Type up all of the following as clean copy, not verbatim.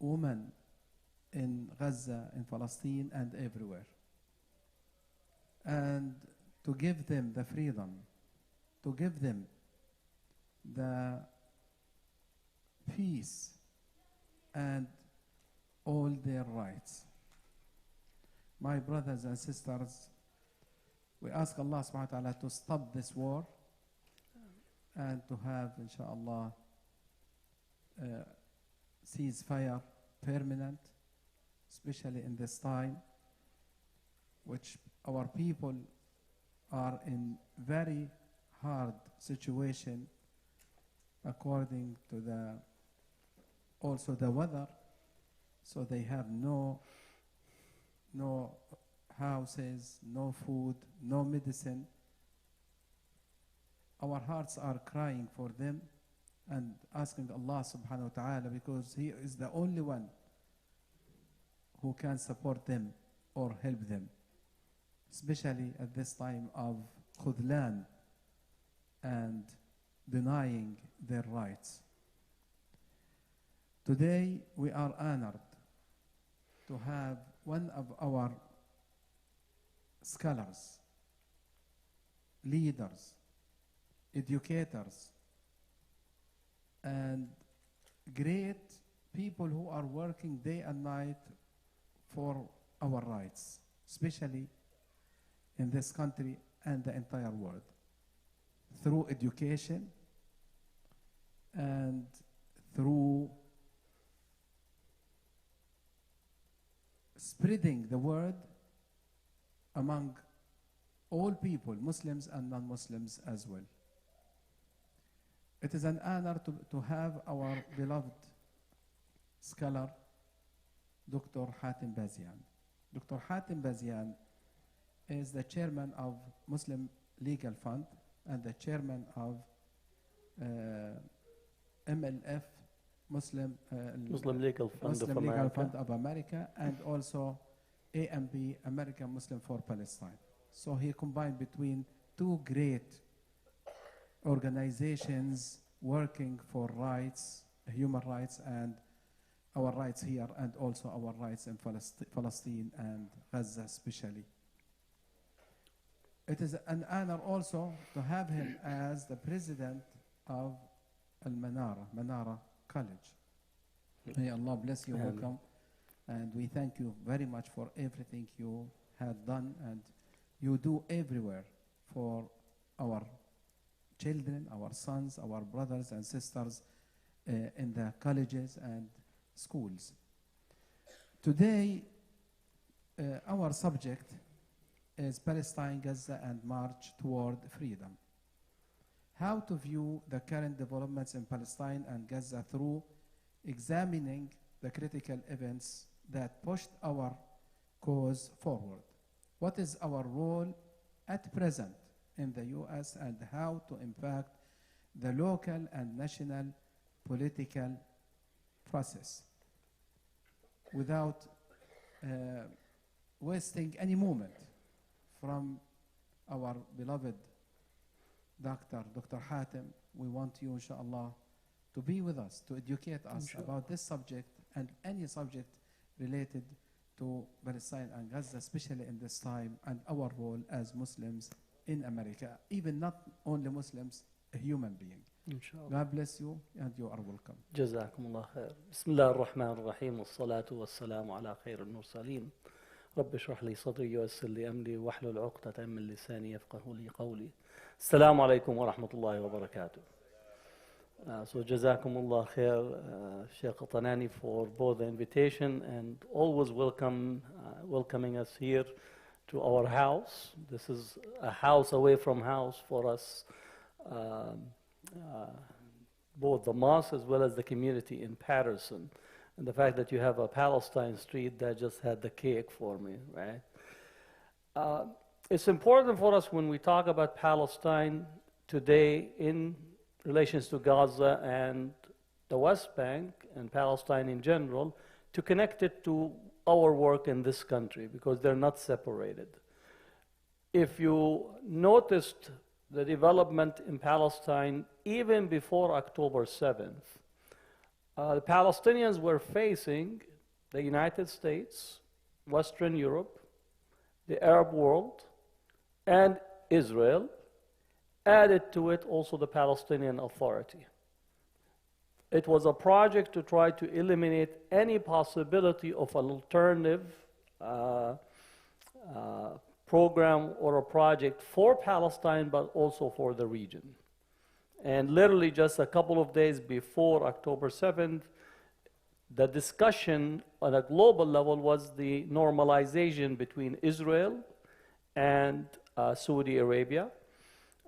women in Gaza, in Palestine, and everywhere. And to give them the freedom, to give them the peace and all their rights. My brothers and sisters, we ask Allah subhanahu wa ta'ala to stop this war and to have, inshallah, ceasefire permanent, especially in this time, which our people are in very hard situation according to also the weather. So they have no houses, no food, no medicine. Our hearts are crying for them and asking Allah subhanahu wa ta'ala, because He is the only one who can support them or help them, especially at this time of khudlan and denying their rights. Today we are honored to have one of our scholars, leaders, educators, and great people who are working day and night for our rights, especially in this country and the entire world, through education and through spreading the word among all people, Muslims and non-Muslims as well. It is an honor to have our beloved scholar, Dr. Hatem Bazian. Dr. Hatem Bazian is the chairman of Muslim Legal Fund and the chairman of MLF, Muslim Legal Fund Muslim of Legal America. Fund of America, and also AMP, American Muslim for Palestine. So he combined between two great organizations working for rights, human rights, and our rights here, and also our rights in Palestine and Gaza especially. It is an honor also to have him as the president of Manara College. May Allah bless you. Welcome. And we thank you very much for everything you have done and you do everywhere for our children, our sons, our brothers and sisters in the colleges and schools. Today, our subject is Palestine, Gaza, and March Toward Freedom. How to view the current developments in Palestine and Gaza through examining the critical events that pushed our cause forward. What is our role at present in the U.S. and how to impact the local and national political process without wasting any moment from our beloved Dr. Hatem. We want you, inshallah, to be with us, to educate us about this subject and any subject related to Palestine and Gaza, especially in this time, and our role as Muslims in America, even not only Muslims, a human being. Inshallah. God bless you, and you are welcome. جزاكم الله خير. بسم الله الرحمن الرحيم والصلاة والسلام على خير المرسلين. رب اشرح لي صدري ويسر لي أمري واحلل عقدة من لساني يفقه لي قولي. السلام عليكم ورحمة الله وبركاته. So Jazakumullah khair, Sheikh Tanani, for both the invitation and always welcoming us here to our house. This is a house away from house for us, both the mosque as well as the community in Paterson. And the fact that you have a Palestine street, that just had the cake for me, right? It's important for us when we talk about Palestine today in relations to Gaza and the West Bank and Palestine in general, to connect it to our work in this country, because they're not separated. If you noticed the development in Palestine even before October 7th, The Palestinians were facing the United States, Western Europe, the Arab world, and Israel, added to it also the Palestinian Authority. It was a project to try to eliminate any possibility of an alternative program or a project for Palestine, but also for the region. And literally just a couple of days before October 7th, the discussion on a global level was the normalization between Israel and Saudi Arabia,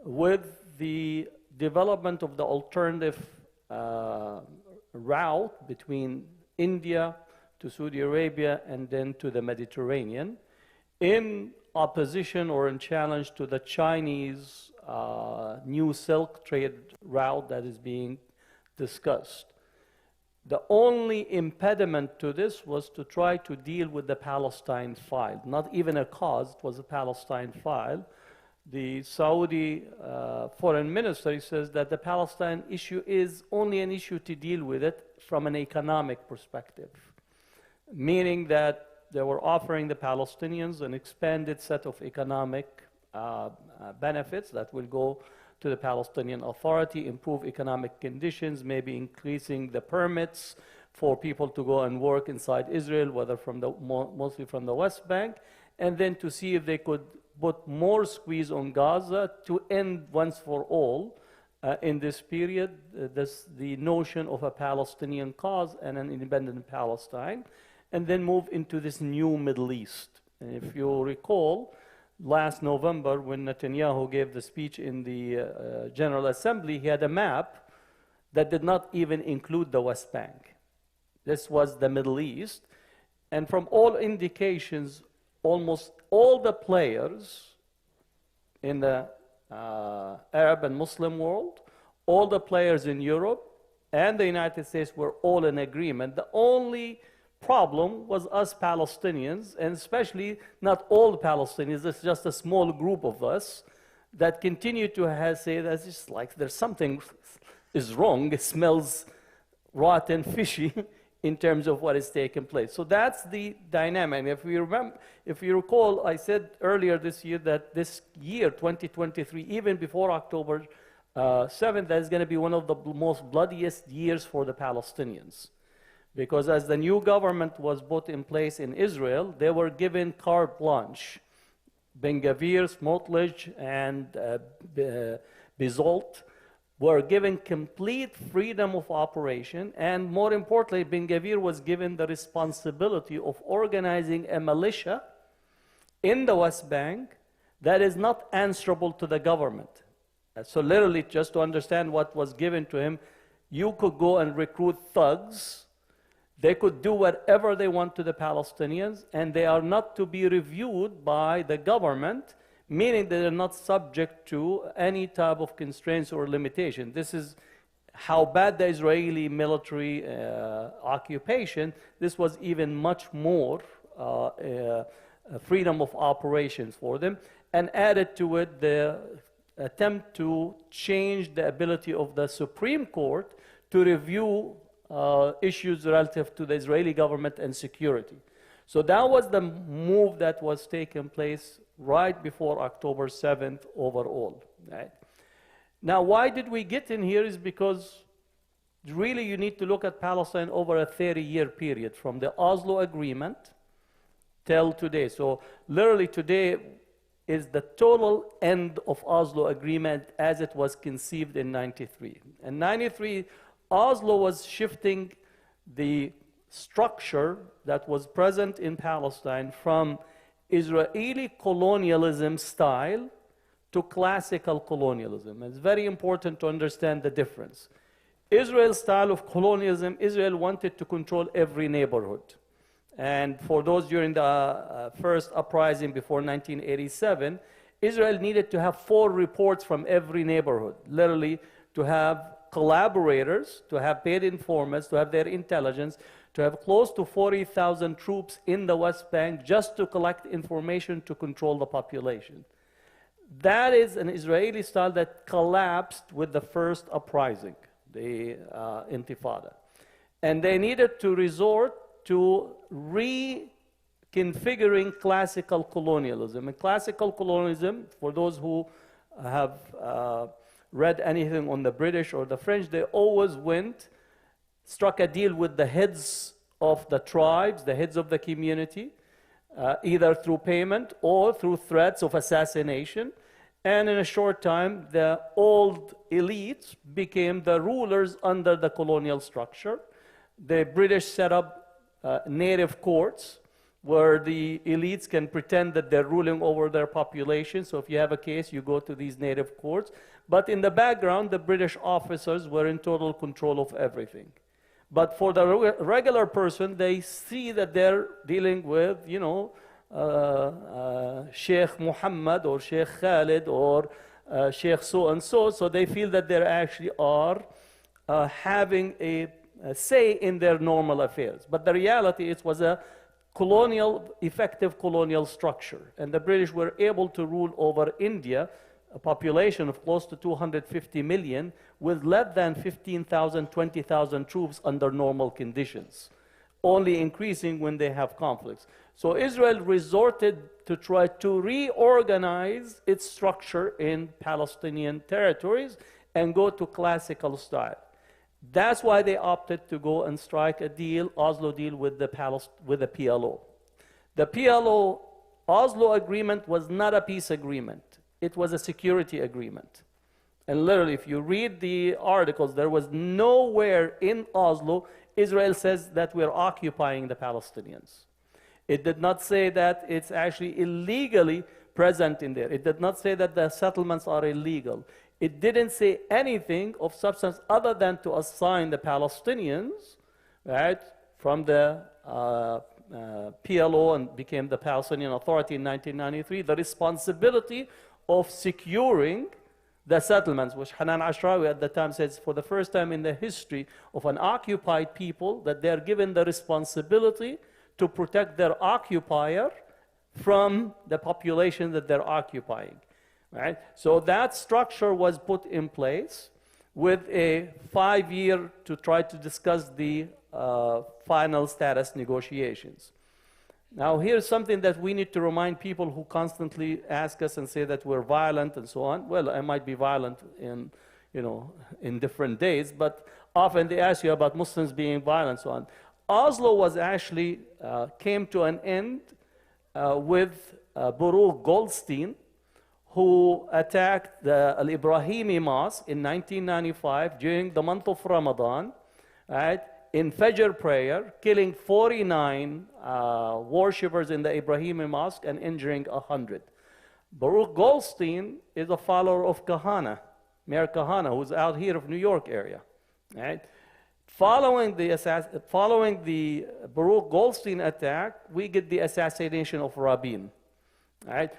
with the development of the alternative route between India to Saudi Arabia and then to the Mediterranean, in opposition or in challenge to the Chinese new Silk trade route that is being discussed. The only impediment to this was to try to deal with the Palestine file. Not even a cause, it was a Palestine file. The Saudi foreign minister says that the Palestine issue is only an issue to deal with it from an economic perspective, meaning that they were offering the Palestinians an expanded set of economic benefits that will go to the Palestinian Authority, improve economic conditions, maybe increasing the permits for people to go and work inside Israel, whether from the, mostly from the West Bank, and then to see if they could put more squeeze on Gaza to end once for all in this period the notion of a Palestinian cause and an independent Palestine, and then move into this new Middle East. And if you recall, last November, when Netanyahu gave the speech in the General Assembly, he had a map that did not even include the West Bank. This was the Middle East. And from all indications, almost all the players in the Arab and Muslim world, all the players in Europe and the United States were all in agreement. The only problem was us Palestinians, and especially not all the Palestinians, it's just a small group of us that continue to say that it's just like there's something is wrong, it smells rotten, fishy in terms of what is taking place. So that's the dynamic. If you recall, I said earlier this year that this year, 2023, even before October 7th, that is going to be one of the most bloodiest years for the Palestinians. Because as the new government was put in place in Israel, they were given carte blanche. Ben-Gvir, Smotrich, and Bezolt were given complete freedom of operation, and more importantly, Ben-Gvir was given the responsibility of organizing a militia in the West Bank that is not answerable to the government. So literally, just to understand what was given to him, you could go and recruit thugs. They could do whatever they want to the Palestinians, and they are not to be reviewed by the government, meaning that they're not subject to any type of constraints or limitation. This is how bad the Israeli military occupation. This was even much more freedom of operations for them, and added to it the attempt to change the ability of the Supreme Court to review issues relative to the Israeli government and security. So that was the move that was taking place right before October 7th overall. Right? Now, why did we get in here is because really you need to look at Palestine over a 30-year period from the Oslo Agreement till today. So literally today is the total end of Oslo Agreement as it was conceived in 93. In 93, Oslo was shifting the structure that was present in Palestine from Israeli colonialism style to classical colonialism. It's very important to understand the difference. Israel's style of colonialism, Israel wanted to control every neighborhood. And for those during the first uprising before 1987, Israel needed to have 4 reports from every neighborhood, literally to have collaborators, to have paid informants, to have their intelligence, to have close to 40,000 troops in the West Bank just to collect information to control the population. That is an Israeli style that collapsed with the first uprising, the Intifada. And they needed to resort to reconfiguring classical colonialism. And classical colonialism, for those who have read anything on the British or the French, they always struck a deal with the heads of the tribes, the heads of the community, either through payment or through threats of assassination. And in a short time, the old elites became the rulers under the colonial structure. The British set up native courts where the elites can pretend that they're ruling over their population. So if you have a case, you go to these native courts. But in the background, the British officers were in total control of everything. But for the regular person, they see that they're dealing with, you know, Sheikh Muhammad or Sheikh Khalid or Sheikh so-and-so, so they feel that they actually are having a say in their normal affairs. But the reality, it was a effective colonial structure. And the British were able to rule over India, a population of close to 250 million, with less than 15,000, 20,000 troops under normal conditions, only increasing when they have conflicts. So Israel resorted to try to reorganize its structure in Palestinian territories and go to classical style. That's why they opted to go and strike a deal, Oslo deal, with the PLO. The PLO Oslo agreement was not a peace agreement. It was a security agreement. And literally, if you read the articles, there was nowhere in Oslo Israel says that we're occupying the Palestinians. It did not say that it's actually illegally present in there. It did not say that the settlements are illegal. It didn't say anything of substance other than to assign the Palestinians, right, from the PLO and became the Palestinian Authority in 1993, the responsibility of securing the settlements, which Hanan Ashrawi at the time says for the first time in the history of an occupied people that they are given the responsibility to protect their occupier from the population that they're occupying. Right? So that structure was put in place with a 5-year to try to discuss the final status negotiations. Now here's something that we need to remind people who constantly ask us and say that we're violent and so on. Well, I might be violent in different days, but often they ask you about Muslims being violent and so on. Oslo was actually came to an end with Baruch Goldstein, who attacked the Al-Ibrahimi Mosque in 1995 during the month of Ramadan, right, in Fajr prayer, killing 49 worshippers in the Ibrahimi Mosque and injuring 100. Baruch Goldstein is a follower of Kahana, Mayor Kahana, who's out here of New York area. Right? Following the Baruch Goldstein attack, we get the assassination of Rabin. Right?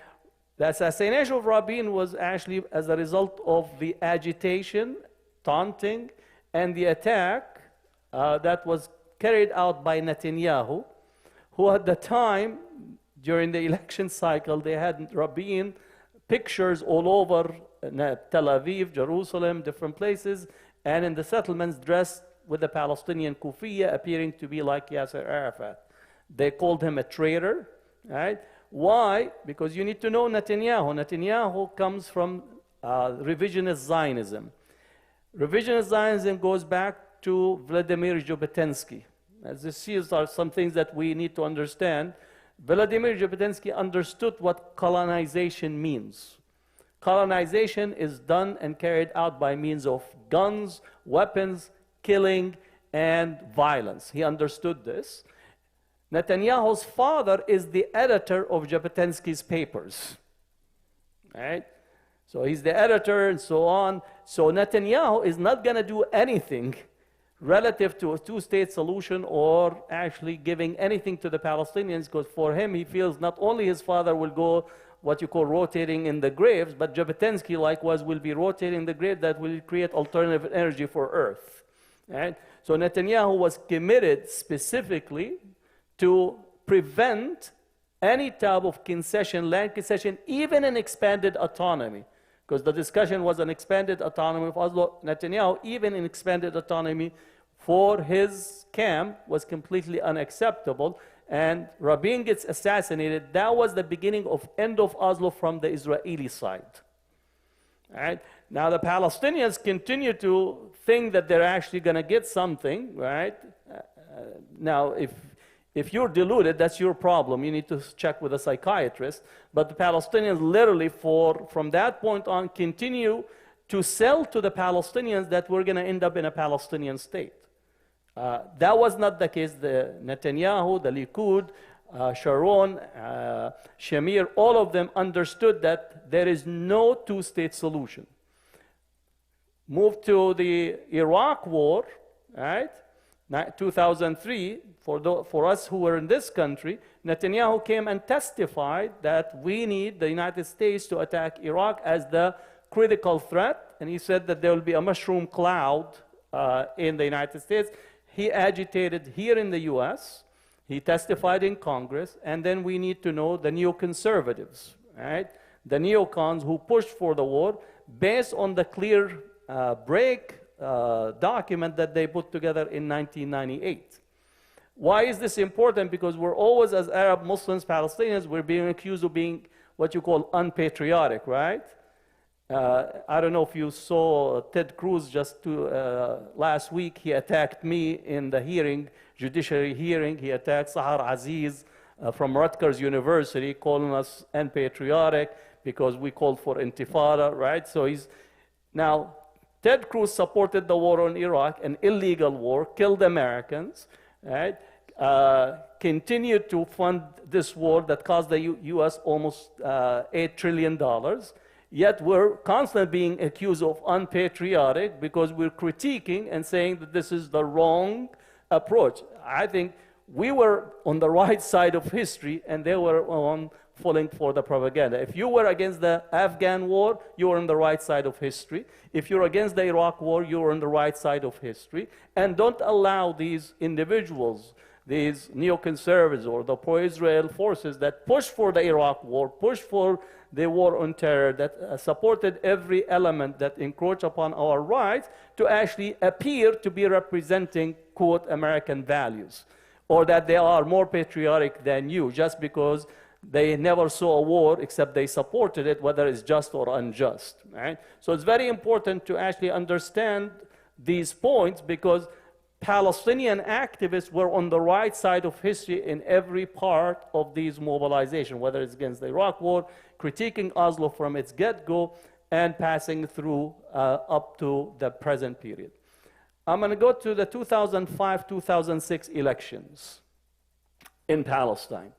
The assassination of Rabin was actually as a result of the agitation, taunting, and the attack that was carried out by Netanyahu, who at the time, during the election cycle, they had Rabin pictures all over Tel Aviv, Jerusalem, different places, and in the settlements dressed with the Palestinian kufiya, appearing to be like Yasser Arafat. They called him a traitor, right? Why? Because you need to know Netanyahu. Netanyahu comes from revisionist Zionism. Revisionist Zionism goes back to Vladimir Zhobotensky. As these are some things that we need to understand. Vladimir Zhobotensky understood what colonization means. Colonization is done and carried out by means of guns, weapons, killing, and violence. He understood this. Netanyahu's father is the editor of Zhobotensky's papers. Right? So he's the editor and so on. So Netanyahu is not going to do anything relative to a two-state solution or actually giving anything to the Palestinians, because for him, he feels not only his father will go what you call rotating in the graves, but Zhobotensky likewise will be rotating the grave that will create alternative energy for Earth. Right? So Netanyahu was committed specifically to prevent any type of concession, land concession, even an expanded autonomy. Because the discussion was an expanded autonomy of Oslo. Netanyahu, even in expanded autonomy, for his camp was completely unacceptable, and Rabin gets assassinated. That was the beginning of end of Oslo from the Israeli side. Right? Now the Palestinians continue to think that they're actually going to get something, right? Now if you're deluded, that's your problem. You need to check with a psychiatrist. But the Palestinians literally from that point on continue to sell to the Palestinians that we're going to end up in a Palestinian state. That was not the case. The Netanyahu, the Likud, Sharon, Shamir, all of them understood that there is no two-state solution. Move to the Iraq war, right? 2003, for us who were in this country, Netanyahu came and testified that we need the United States to attack Iraq as the critical threat, and he said that there will be a mushroom cloud in the United States. He agitated here in the US, he testified in Congress, and then we need to know the neoconservatives, right? The neocons who pushed for the war based on the clear break document that they put together in 1998. Why is this important? Because we're always, as Arab Muslims, Palestinians, we're being accused of being what you call unpatriotic, right? I don't know if you saw Ted Cruz just last week. He attacked me in the hearing, judiciary hearing. He attacked Sahar Aziz from Rutgers University, calling us unpatriotic because we called for intifada, right? So now Ted Cruz supported the war on Iraq, an illegal war, killed Americans, right? Continued to fund this war that cost the U.S. almost $8 trillion. Yet we're constantly being accused of unpatriotic because we're critiquing and saying that this is the wrong approach. I think we were on the right side of history and they were falling for the propaganda. If you were against the Afghan war, you were on the right side of history. If you're against the Iraq war, you were on the right side of history. And don't allow these individuals, these neoconservatives or the pro-Israel forces that push for the Iraq war, push for the war on terror, that supported every element that encroached upon our rights, to actually appear to be representing, quote, American values, or that they are more patriotic than you just because they never saw a war except they supported it, whether it's just or unjust, right? So it's very important to actually understand these points, because Palestinian activists were on the right side of history in every part of these mobilization, whether it's against the Iraq war, critiquing Oslo from its get-go, and passing through up to the present period. I'm going to go to the 2005-2006 elections in Palestine.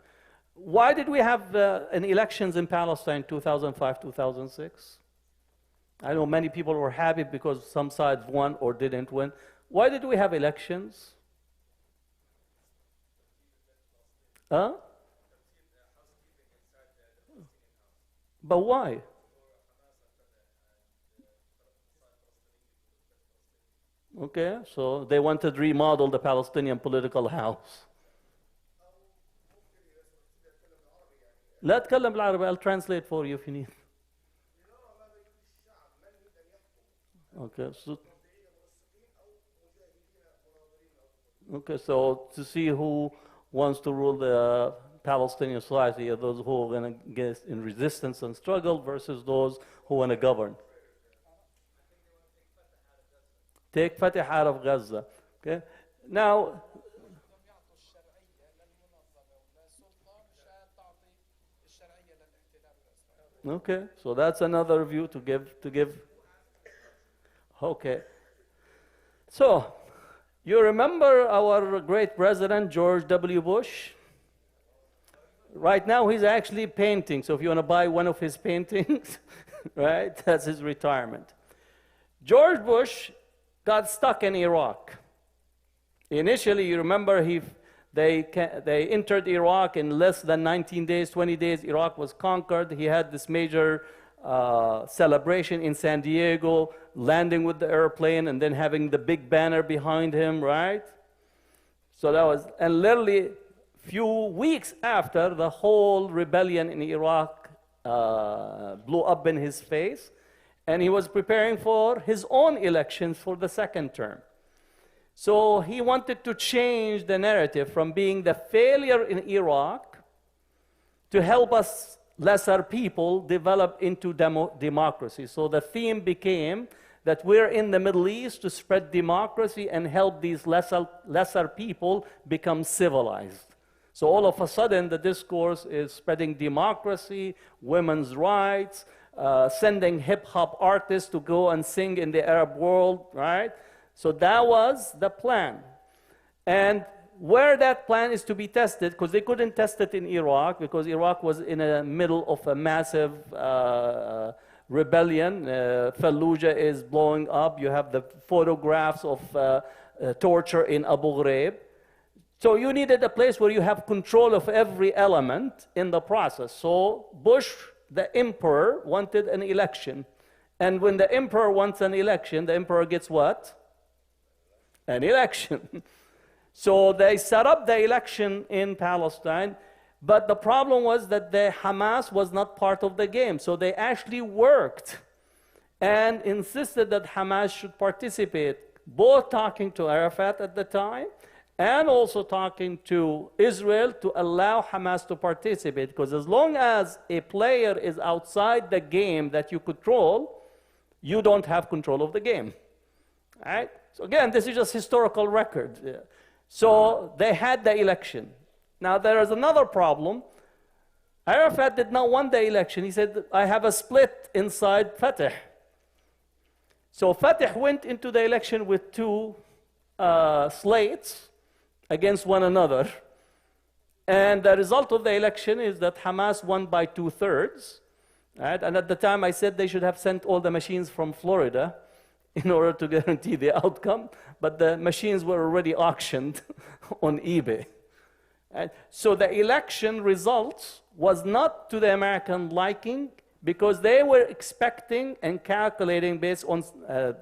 Why did we have elections in Palestine 2005-2006? I know many people were happy because some sides won or didn't win. Why did we have elections? Huh? But why? Okay, so they wanted to remodel the Palestinian political house. لا أتكلم بالعربي. I'll translate for you if you need. Okay, so to see who wants to rule the Palestinian society, are those who are going to get in resistance and struggle versus those who want to govern. Take Fatah out of Gaza. Okay, now. Okay, so that's another view to give. Okay. So, you remember our great president, George W. Bush? Right now, he's actually painting. So if you want to buy one of his paintings, right, that's his retirement. George Bush got stuck in Iraq. Initially, you remember they entered Iraq in less than 19 days, 20 days. Iraq was conquered. He had this major celebration in San Diego, landing with the airplane and then having the big banner behind him, right? So that was, and literally few weeks after, the whole rebellion in Iraq blew up in his face, and he was preparing for his own elections for the second term. So he wanted to change the narrative from being the failure in Iraq to help us lesser people develop into democracy. So the theme became that we're in the Middle East to spread democracy and help these lesser people become civilized. So all of a sudden, the discourse is spreading democracy, women's rights, sending hip-hop artists to go and sing in the Arab world, right? So that was the plan. And where that plan is to be tested, because they couldn't test it in Iraq, because Iraq was in the middle of a massive rebellion. Fallujah is blowing up. You have the photographs of torture in Abu Ghraib. So you needed a place where you have control of every element in the process. So Bush, the emperor, wanted an election. And when the emperor wants an election, the emperor gets what? An election. So they set up the election in Palestine, but the problem was that the Hamas was not part of the game. So they actually worked and insisted that Hamas should participate, both talking to Arafat at the time and also talking to Israel to allow Hamas to participate. Because as long as a player is outside the game that you control, you don't have control of the game. All right? So again, this is just historical record. Yeah. So they had the election. Now there is another problem. Arafat did not want the election. He said, I have a split inside Fatah. So Fatah went into the election with two slates against one another. And the result of the election is that Hamas won by 2/3. Right? And at the time I said they should have sent all the machines from Florida in order to guarantee the outcome, but the machines were already auctioned on eBay. And so the election results was not to the American liking, because they were expecting and calculating based on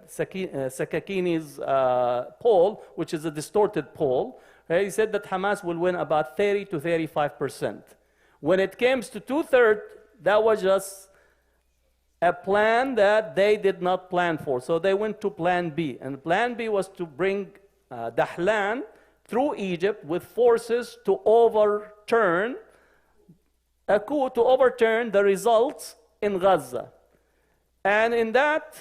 Sakakini's poll, which is a distorted poll. Right? He said that Hamas will win about 30 to 35%. When it came to 2/3, that was just a plan that they did not plan for. So they went to plan B. And plan B was to bring Dahlan through Egypt with forces to overturn a coup, to overturn the results in Gaza. And in that,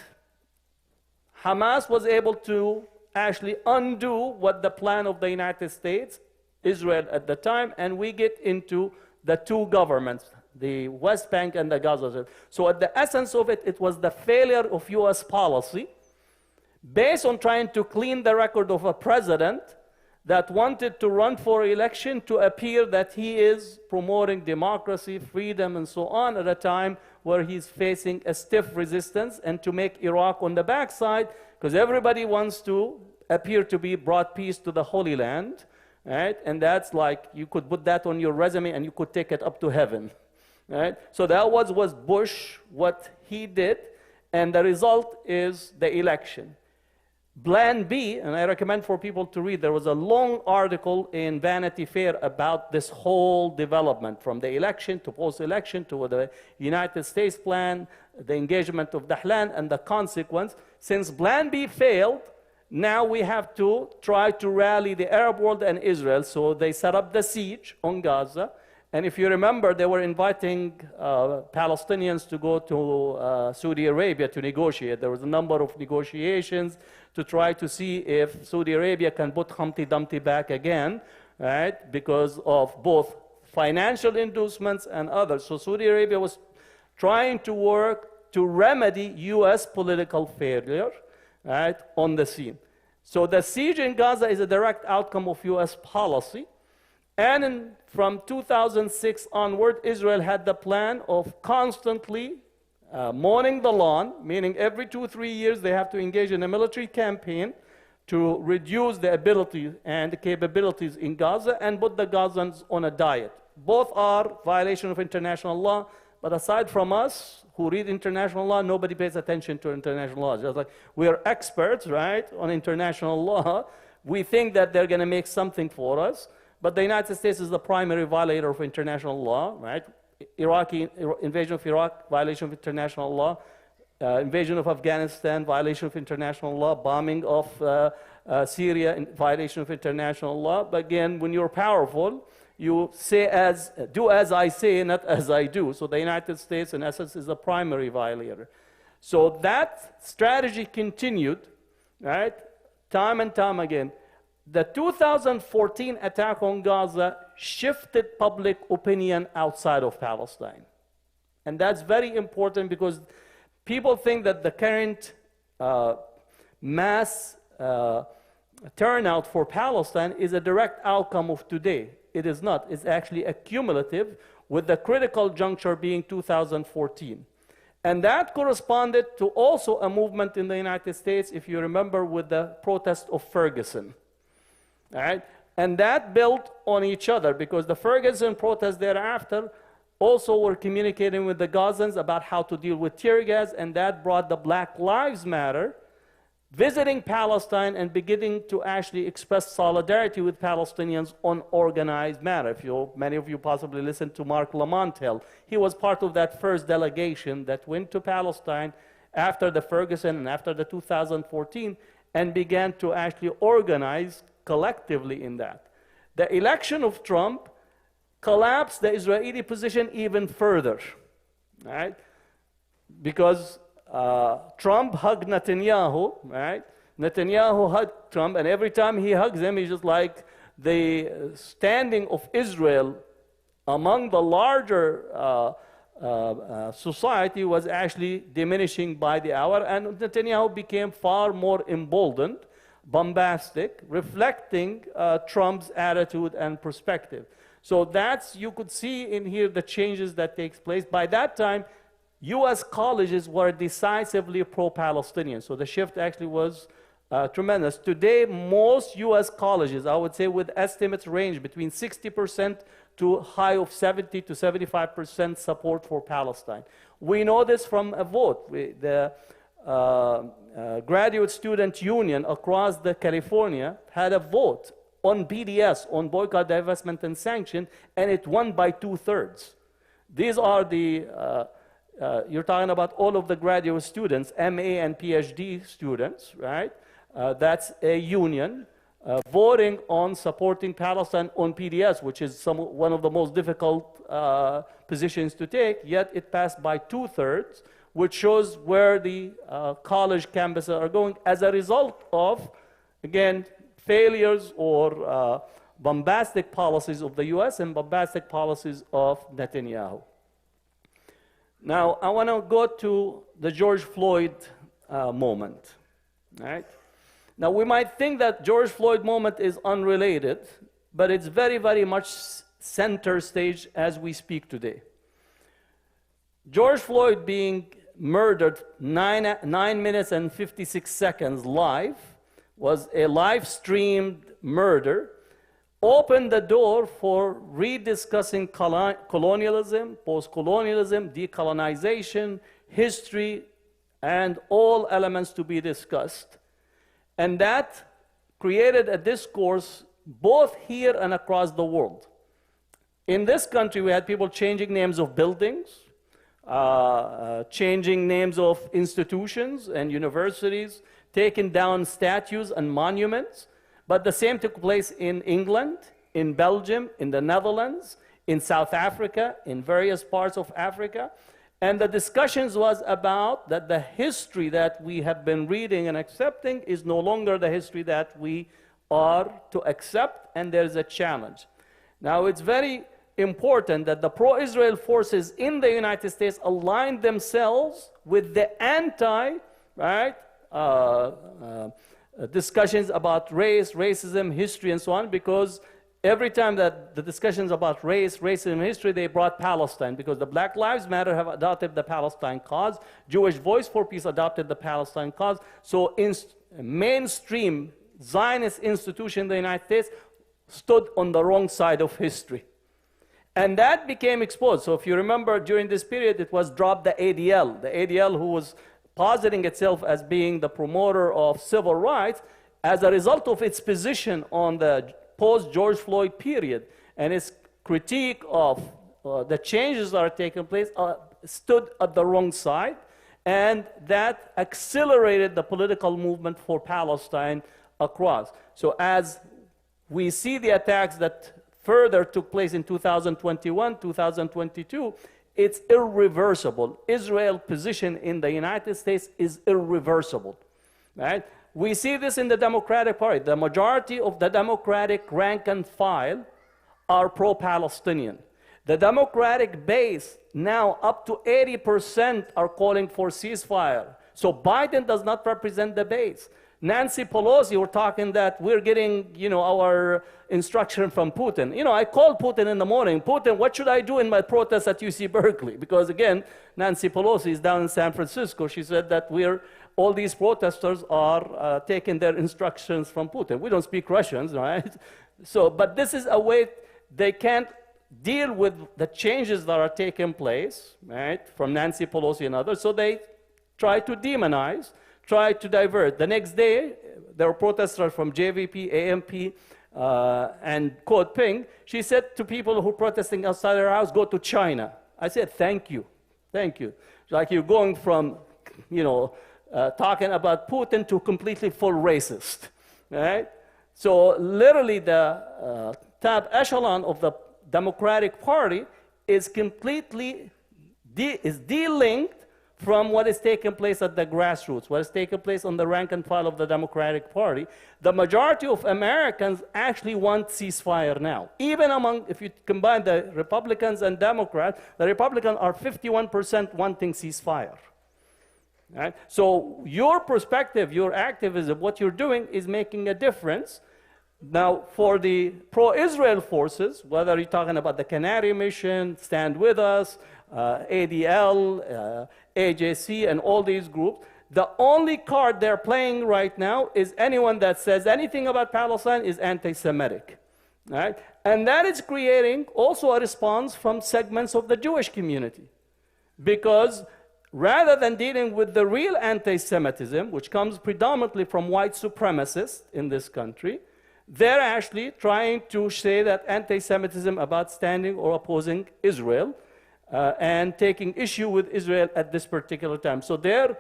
Hamas was able to actually undo what the plan of the United States, Israel at the time, and we get into the two governments, the West Bank and the Gaza. So at the essence of it, it was the failure of US policy based on trying to clean the record of a president that wanted to run for election to appear that he is promoting democracy, freedom, and so on at a time where he's facing a stiff resistance, and to make Iraq on the backside, because everybody wants to appear to be brought peace to the Holy Land, right? And that's like, you could put that on your resume and you could take it up to heaven, right? So that was Bush, what he did, and the result is the election. Plan B, and I recommend for people to read, there was a long article in Vanity Fair about this whole development, from the election to post-election to the United States plan, the engagement of Dahlan, and the consequence. Since Plan B failed, now we have to try to rally the Arab world and Israel. So they set up the siege on Gaza. And if you remember, they were inviting Palestinians to go to Saudi Arabia to negotiate. There was a number of negotiations to try to see if Saudi Arabia can put Humpty Dumpty back again, right? Because of both financial inducements and others. So Saudi Arabia was trying to work to remedy US political failure, right, on the scene. So the siege in Gaza is a direct outcome of US policy. And from 2006 onward, Israel had the plan of constantly mowing the lawn, meaning every 2-3 years they have to engage in a military campaign to reduce the ability and the capabilities in Gaza and put the Gazans on a diet. Both are violation of international law, but aside from us who read international law, nobody pays attention to international law. Just like we are experts, right, on international law, we think that they're going to make something for us. But the United States is the primary violator of international law, right? Iraqi invasion of Iraq, violation of international law. Invasion of Afghanistan, violation of international law. Bombing of Syria in violation of international law. But again, when you're powerful, you do as I say, not as I do. So the United States, in essence, is the primary violator. So that strategy continued, right, time and time again. The 2014 attack on Gaza shifted public opinion outside of Palestine. And that's very important because people think that the current mass turnout for Palestine is a direct outcome of today. It is not. It's actually accumulative, with the critical juncture being 2014. And that corresponded to also a movement in the United States, if you remember, with the protest of Ferguson. All right? And that built on each other, because the Ferguson protests thereafter also were communicating with the Gazans about how to deal with tear gas, and that brought the Black Lives Matter visiting Palestine and beginning to actually express solidarity with Palestinians on organized manner. Many of you possibly listened to Mark Lamontel. He was part of that first delegation that went to Palestine after the Ferguson and after the 2014 and began to actually organize collectively in that. The election of Trump collapsed the Israeli position even further, right? Because Trump hugged Netanyahu, right? Netanyahu hugged Trump, and every time he hugs him, he's just like the standing of Israel among the larger society was actually diminishing by the hour, and Netanyahu became far more emboldened, bombastic, reflecting Trump's attitude and perspective. So that's, you could see in here the changes that takes place. By that time, U.S. colleges were decisively pro-Palestinian. So the shift actually was tremendous. Today, most U.S. colleges, I would say with estimates range between 60% to a high of 70 to 75% support for Palestine. We know this from a vote. The graduate student union across California had a vote on BDS, on boycott, divestment, and sanction, and it won by 2/3. These are the, you're talking about all of the graduate students, MA and PhD students, right? That's a union voting on supporting Palestine on PDS, which is one of the most difficult positions to take, yet it passed by 2/3, which shows where the college campuses are going as a result of, again, failures or bombastic policies of the US and bombastic policies of Netanyahu. Now, I want to go to the George Floyd moment, right? Now, we might think that George Floyd moment is unrelated, but it's very, very much center stage as we speak today. George Floyd being murdered 9 minutes and 56 seconds live, was a live-streamed murder, opened the door for rediscussing colonialism, post-colonialism, decolonization, history, and all elements to be discussed. And that created a discourse both here and across the world. In this country, we had people changing names of buildings, changing names of institutions and universities, taking down statues and monuments. But the same took place in England, in Belgium, in the Netherlands, in South Africa, in various parts of Africa. And the discussions was about that the history that we have been reading and accepting is no longer the history that we are to accept, and there's a challenge. Now, it's very important that the pro-Israel forces in the United States align themselves with the discussions about race, racism, history, and so on, because every time that the discussions about race, racism, and history, they brought Palestine, because the Black Lives Matter have adopted the Palestine cause, Jewish Voice for Peace adopted the Palestine cause, so mainstream Zionist institution in the United States stood on the wrong side of history. And that became exposed. So if you remember, during this period, it was dropped the ADL who was positing itself as being the promoter of civil rights as a result of its position on the post-George Floyd period and its critique of the changes that are taking place, stood at the wrong side, and that accelerated the political movement for Palestine across. So as we see the attacks that further took place in 2021, 2022, it's irreversible. Israel's position in the United States is irreversible, right? We see this in the Democratic Party. The majority of the Democratic rank and file are pro-Palestinian. The Democratic base now up to 80% are calling for ceasefire. So Biden does not represent the base. Nancy Pelosi, we're talking that we're getting, our instruction from Putin. I called Putin in the morning. Putin, what should I do in my protest at UC Berkeley? Because again, Nancy Pelosi is down in San Francisco. She said that all these protesters are taking their instructions from Putin. We don't speak Russians, right? So, but this is a way they can't deal with the changes that are taking place, right, from Nancy Pelosi and others. So they try to demonize, try to divert. The next day, there were protesters from JVP, AMP, and Code Pink. She said to people who are protesting outside her house, go to China. I said, thank you. Thank you. Like you're going from, talking about Putin to completely full racist, right? So literally the top echelon of the Democratic Party is completely de-linked from what is taking place at the grassroots, what is taking place on the rank and file of the Democratic Party. The majority of Americans actually want ceasefire now. Even if you combine the Republicans and Democrats, the Republicans are 51% wanting ceasefire. Right? So your perspective, your activism, what you're doing is making a difference. Now, for the pro-Israel forces, whether you're talking about the Canary Mission, Stand With Us, ADL, AJC, and all these groups, the only card they're playing right now is anyone that says anything about Palestine is anti-Semitic. Right? And that is creating also a response from segments of the Jewish community. Because rather than dealing with the real anti-Semitism, which comes predominantly from white supremacists in this country, they're actually trying to say that anti-Semitism about standing or opposing Israel and taking issue with Israel at this particular time. So their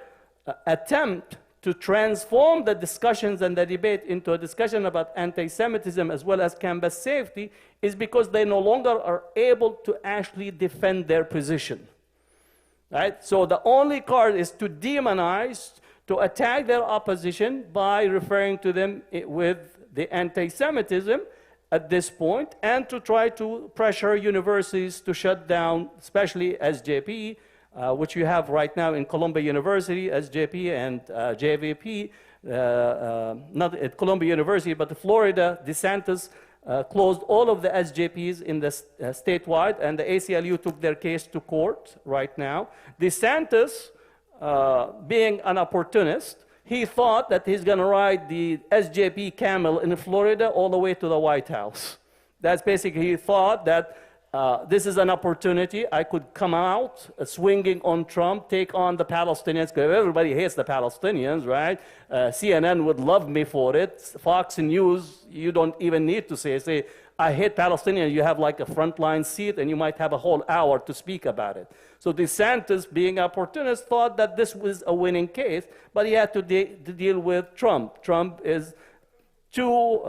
attempt to transform the discussions and the debate into a discussion about anti-Semitism as well as campus safety is because they no longer are able to actually defend their position. Right? So the only card is to demonize, to attack their opposition by referring to them with the anti-Semitism at this point, and to try to pressure universities to shut down, especially SJP, which you have right now in Columbia University, SJP and JVP, not at Columbia University, but Florida, DeSantis closed all of the SJPs in the statewide, and the ACLU took their case to court right now. DeSantis, being an opportunist, he thought that he's going to ride the SJP camel in Florida all the way to the White House. That's basically, he thought that this is an opportunity. I could come out swinging on Trump, take on the Palestinians, because everybody hates the Palestinians, right? CNN would love me for it. Fox News, you don't even need to say, I hate Palestinians. You have like a frontline seat, and you might have a whole hour to speak about it. So DeSantis, being an opportunist, thought that this was a winning case, but he had to deal with Trump. Trump is too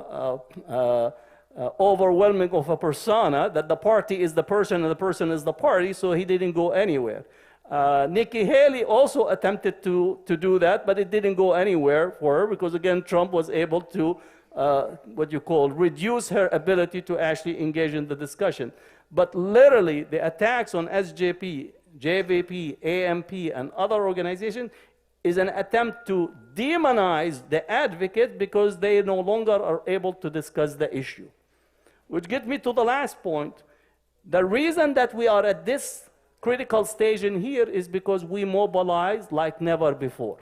overwhelming of a persona that the party is the person and the person is the party, so he didn't go anywhere. Nikki Haley also attempted to do that, but it didn't go anywhere for her because, again, Trump was able to reduce her ability to actually engage in the discussion. But literally, the attacks on SJP, JVP, AMP, and other organizations is an attempt to demonize the advocate because they no longer are able to discuss the issue. Which gets me to the last point. The reason that we are at this critical stage in here is because we mobilize like never before.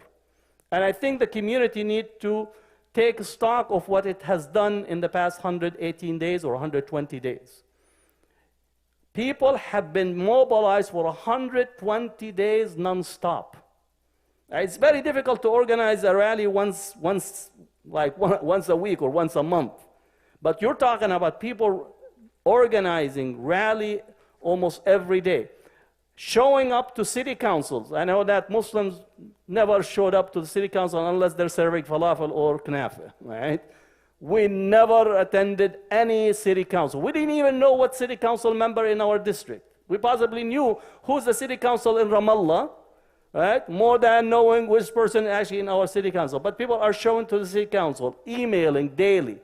And I think the community needs to take stock of what it has done in the past 118 days or 120 days. People have been mobilized for 120 days non-stop. It's very difficult to organize a rally once a week or once a month. But you're talking about people organizing rally almost every day. showing up to city councils. I know that Muslims never showed up to the city council unless they're serving falafel or knafa, right? We never attended any city council. We didn't even know what city council member in our district. We possibly knew who's the city council in Ramallah, right? More than knowing which person actually in our city council. But people are showing to the city council, emailing daily,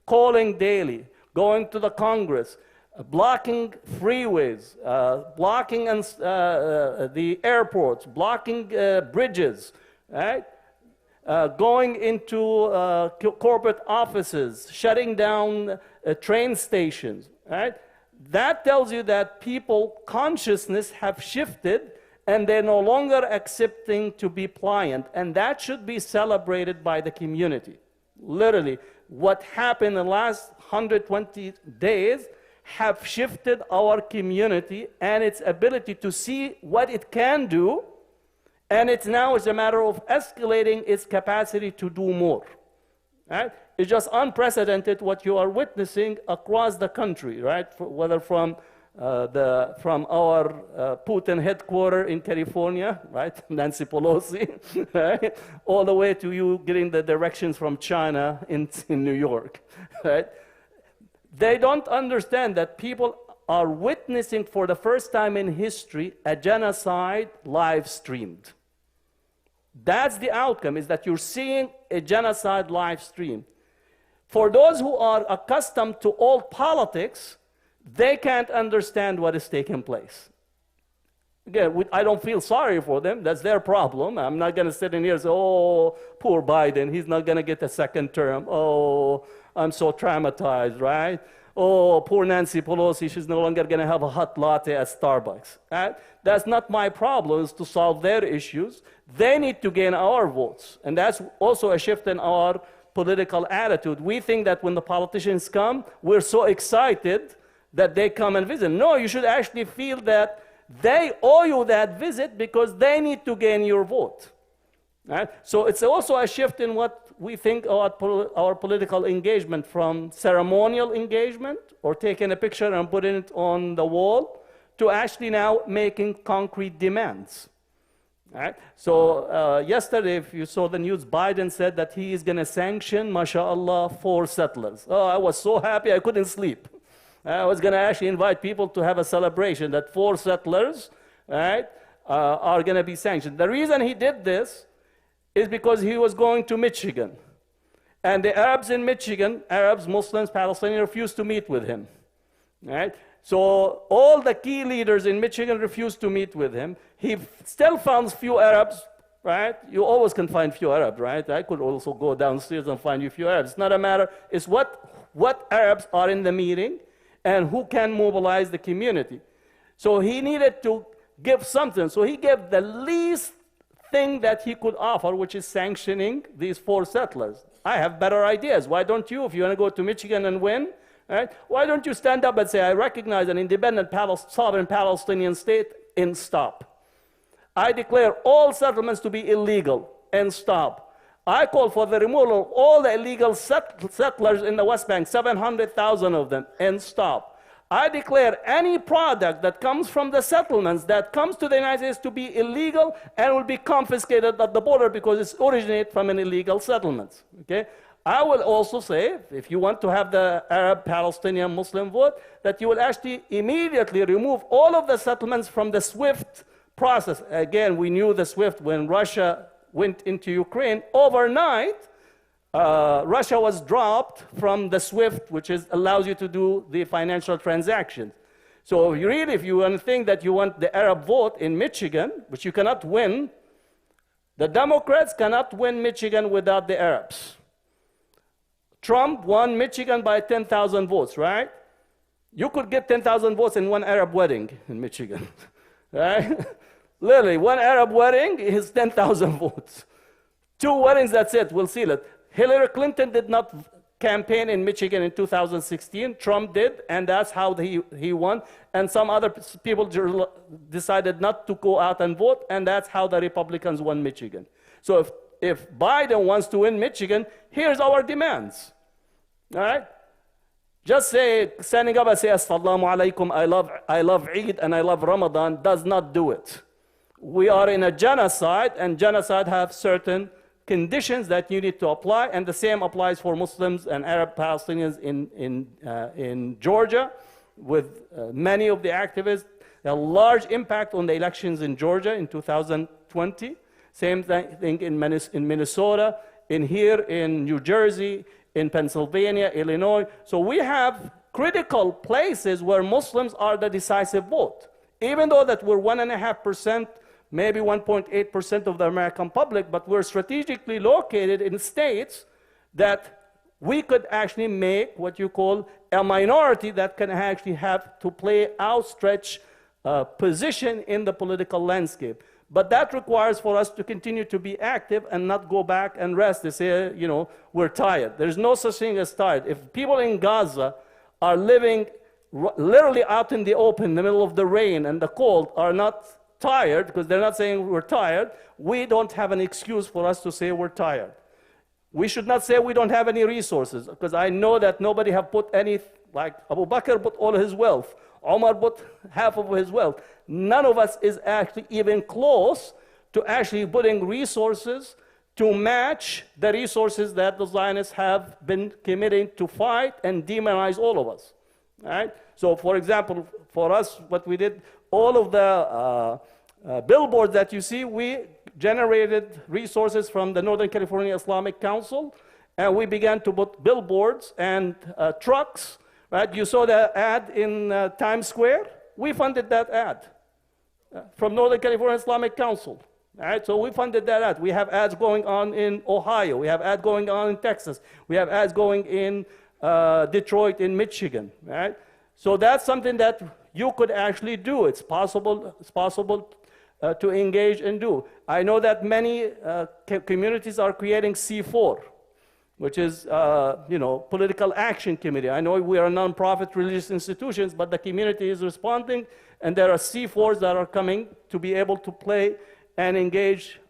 calling daily, going to the Congress, blocking freeways, blocking the airports, blocking bridges, right? Going into corporate offices, shutting down train stations, right? That tells you that people consciousness have shifted and they're no longer accepting to be pliant, and that should be celebrated by the community. Literally, what happened in the last 120 days have shifted our community and its ability to see what it can do, and it's now a matter of escalating its capacity to do more. Right? It's just unprecedented what you are witnessing across the country, right? Whether from our Putin headquarters in California, right, Nancy Pelosi, right? All the way to you getting the directions from China in New York, right? They don't understand that people are witnessing for the first time in history a genocide live streamed. That's the outcome, is that you're seeing a genocide live stream. For those who are accustomed to old politics, they can't understand what is taking place. Again, I don't feel sorry for them. That's their problem. I'm not going to sit in here and say, oh, poor Biden, he's not going to get a second term. Oh, I'm so traumatized, right? Oh, poor Nancy Pelosi, she's no longer going to have a hot latte at Starbucks. Right? That's not my problem, is to solve their issues. They need to gain our votes. And that's also a shift in our political attitude. We think that when the politicians come, we're so excited that they come and visit. No, you should actually feel that they owe you that visit because they need to gain your vote. Right? So it's also a shift in what we think about our political engagement, from ceremonial engagement or taking a picture and putting it on the wall to actually now making concrete demands. Right? So yesterday, if you saw the news, Biden said that he is going to sanction, mashallah, 4 settlers. Oh, I was so happy I couldn't sleep. I was going to actually invite people to have a celebration that 4 settlers, right, are going to be sanctioned. The reason he did this is because he was going to Michigan. And the Arabs in Michigan, Arabs, Muslims, Palestinians, refused to meet with him. Right? So all the key leaders in Michigan refused to meet with him. He still found few Arabs, right? You always can find few Arabs, right? I could also go downstairs and find you few Arabs. It's not a matter, it's what Arabs are in the meeting and who can mobilize the community. So he needed to give something. So he gave the least thing that he could offer, which is sanctioning these 4 settlers. I have better ideas. Why don't you, if you want to go to Michigan and win, right? Why don't you stand up and say, I recognize an independent sovereign Palestinian state, and stop. I declare all settlements to be illegal, and stop. I call for the removal of all the illegal settlers in the West Bank, 700,000 of them, and stop. I declare any product that comes from the settlements that comes to the United States to be illegal and will be confiscated at the border because it's originated from an illegal settlement. Okay? I will also say, if you want to have the Arab, Palestinian, Muslim vote, that you will actually immediately remove all of the settlements from the SWIFT process. Again, we knew the SWIFT when Russia went into Ukraine. Overnight, Russia was dropped from the SWIFT, which allows you to do the financial transactions. So if you want to think that you want the Arab vote in Michigan, which you cannot win, the Democrats cannot win Michigan without the Arabs. Trump won Michigan by 10,000 votes, right? You could get 10,000 votes in one Arab wedding in Michigan, right? Literally, one Arab wedding is 10,000 votes. 2 weddings, that's it, we'll seal it. Hillary Clinton did not campaign in Michigan in 2016. Trump did, and that's how he won. And some other people decided not to go out and vote, and that's how the Republicans won Michigan. So if Biden wants to win Michigan, here's our demands. All right? Just standing up and say, Assalamu alaikum, I love Eid and I love Ramadan, does not do it. We are in a genocide, and genocide have certain conditions that you need to apply, and the same applies for Muslims and Arab Palestinians in Georgia, with many of the activists. A large impact on the elections in Georgia in 2020. Same thing in Minnesota, here in New Jersey, in Pennsylvania, Illinois. So we have critical places where Muslims are the decisive vote. Even though that we're 1.5%, maybe 1.8% of the American public, but we're strategically located in states that we could actually make what you call a minority that can actually have to play outstretched position in the political landscape. But that requires for us to continue to be active and not go back and rest. They say, you know, we're tired. There's no such thing as tired. If people in Gaza are living literally out in the open, in the middle of the rain and the cold, are not tired, because they're not saying we're tired, we don't have an excuse for us to say we're tired. We should not say we don't have any resources, because I know that nobody have put any, like Abu Bakr put all his wealth, Omar put half of his wealth. None of us is actually even close to actually putting resources to match the resources that the Zionists have been committing to fight and demonize all of us. All right? So for example, for us, what we did, all of the billboards that you see, we generated resources from the Northern California Islamic Council, and we began to put billboards and trucks. Right? You saw the ad in Times Square. We funded that ad from Northern California Islamic Council. Right? So we funded that ad. We have ads going on in Ohio. We have ads going on in Texas. We have ads going in Detroit, in Michigan. Right? So that's something that you could actually do. It's possible to engage and do. I know that many communities are creating C4, which is, political action committee. I know we are nonprofit religious institutions, but the community is responding, and there are C4s that are coming to be able to play and engage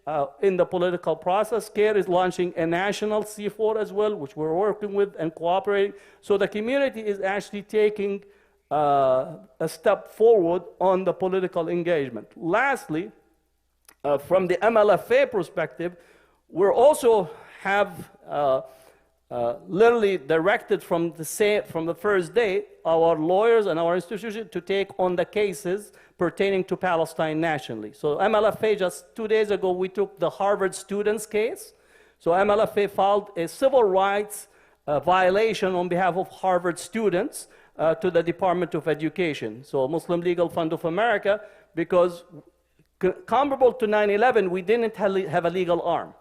in the political process. CARE is launching a national C4 as well, which we're working with and cooperating. So the community is actually taking a step forward on the political engagement. Lastly, from the MLFA perspective, we're also have literally directed from the first day our lawyers and our institution to take on the cases pertaining to Palestine nationally. So MLFA, just 2 days ago, we took the Harvard students case. So MLFA filed a civil rights violation on behalf of Harvard students to the Department of Education. So Muslim Legal Fund of America, because comparable to 9/11, we didn't have a legal arm.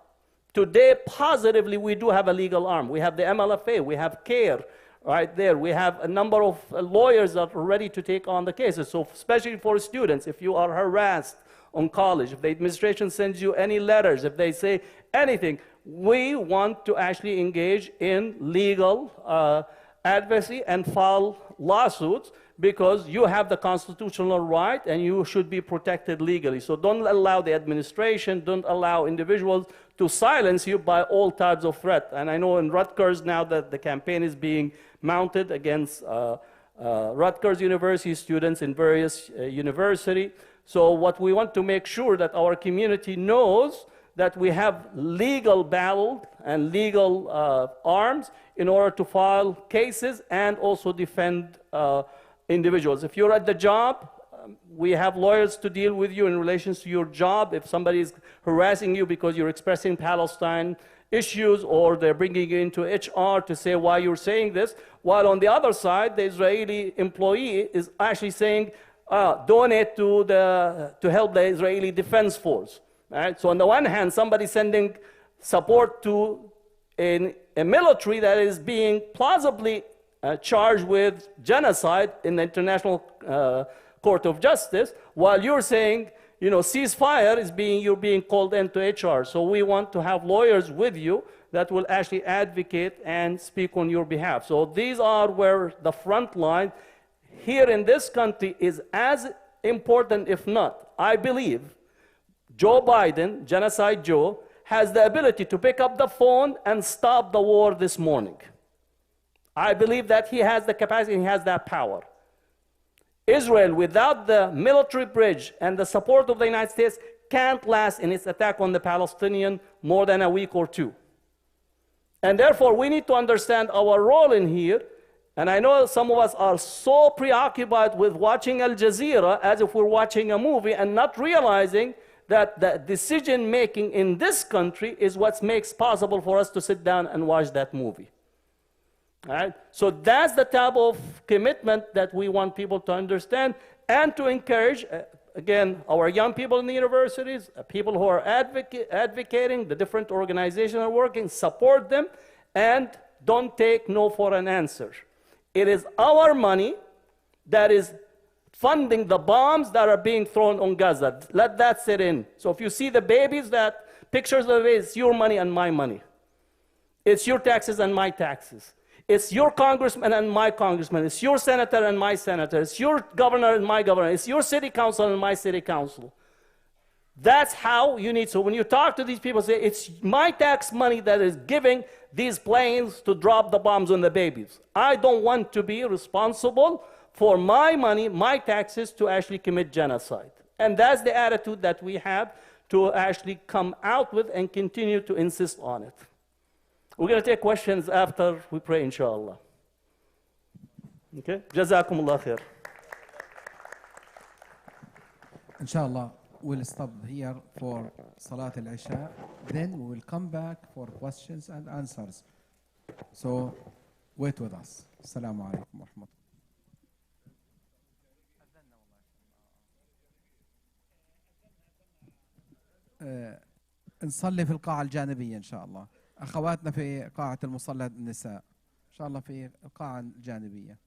Today, positively, we do have a legal arm. We have the MLFA, we have CARE right there. We have a number of lawyers that are ready to take on the cases. So especially for students, if you are harassed on college, if the administration sends you any letters, if they say anything, we want to actually engage in legal advocacy and file lawsuits, because you have the constitutional right and you should be protected legally. So don't allow the administration, don't allow individuals to silence you by all types of threat. And I know in Rutgers now that the campaign is being mounted against Rutgers University students in various universities. So what we want to make sure that our community knows that we have legal battle and legal arms in order to file cases and also defend individuals. If you're at the job, we have lawyers to deal with you in relation to your job. If somebody is harassing you because you're expressing Palestine issues, or they're bringing you into HR to say why you're saying this, while on the other side, the Israeli employee is actually saying, donate to help the Israeli Defense Force. Right? So on the one hand, somebody sending support to a military that is being plausibly charged with genocide in the International Court of Justice, while you're saying, ceasefire is you're being called into HR. So we want to have lawyers with you that will actually advocate and speak on your behalf. So these are where the front line here in this country is as important, if not. I believe Joe Biden, Genocide Joe, has the ability to pick up the phone and stop the war this morning. I believe that he has the capacity and he has that power. Israel, without the military bridge and the support of the United States, can't last in its attack on the Palestinians more than a week or two. And therefore, we need to understand our role in here. And I know some of us are so preoccupied with watching Al Jazeera as if we're watching a movie and not realizing that the decision making in this country is what makes possible for us to sit down and watch that movie. All right? So that's the type of commitment that we want people to understand and to encourage, again, our young people in the universities, people who are advocating, the different organizations are working, support them, and don't take no for an answer. It is our money that is funding the bombs that are being thrown on Gaza. Let that sit in. So if you see the babies, pictures of the babies, it's your money and my money. It's your taxes and my taxes. It's your congressman and my congressman. It's your senator and my senator. It's your governor and my governor. It's your city council and my city council. That's how you need. So when you talk to these people, say, it's my tax money that is giving these planes to drop the bombs on the babies. I don't want to be responsible for my money, my taxes, to actually commit genocide. And that's the attitude that we have to actually come out with and continue to insist on it. We're going to take questions after we pray, inshallah. Okay? Jazakumullah khair. Inshallah, we'll stop here for Salat al-Isha. Then we will come back for questions and answers. So wait with us. Assalamu alaikum wa rahmatullah. نصلي في القاعة الجانبية إن شاء الله. أخواتنا في قاعة المصلى النساء إن شاء الله في القاعة الجانبية.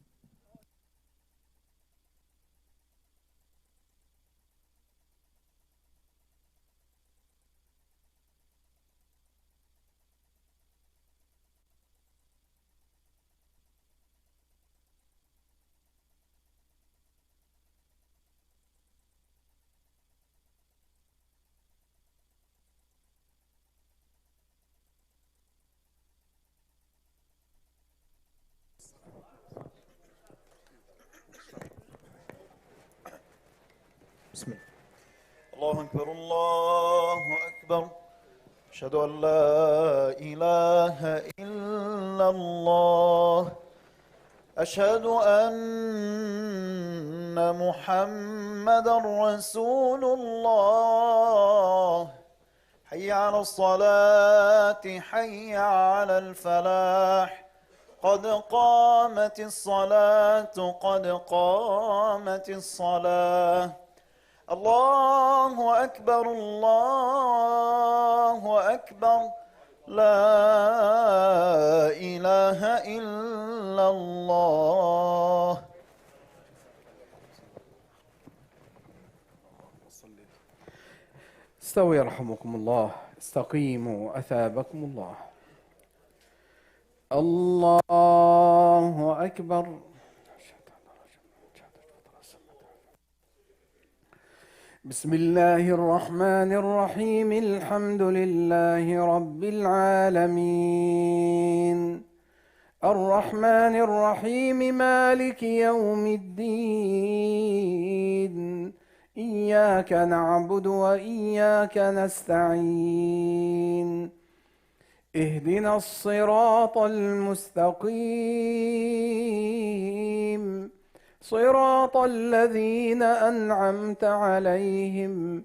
بسم الله. الله أكبر الله أكبر. أشهد أن لا إله إلا الله. أشهد أن محمدا رسول الله. حي على الصلاة حي على الفلاح. قد قامت الصلاة قد قامت الصلاة. الله أكبر الله أكبر. لا إله إلا الله. استووا يرحمكم الله. استقيموا أثابكم الله. الله أكبر. بسم الله الرحمن الرحيم. الحمد لله رب العالمين. الرحمن الرحيم مالك يوم الدين. إياك نعبد وإياك نستعين. اهدنا الصراط المستقيم. صراط الذين أنعمت عليهم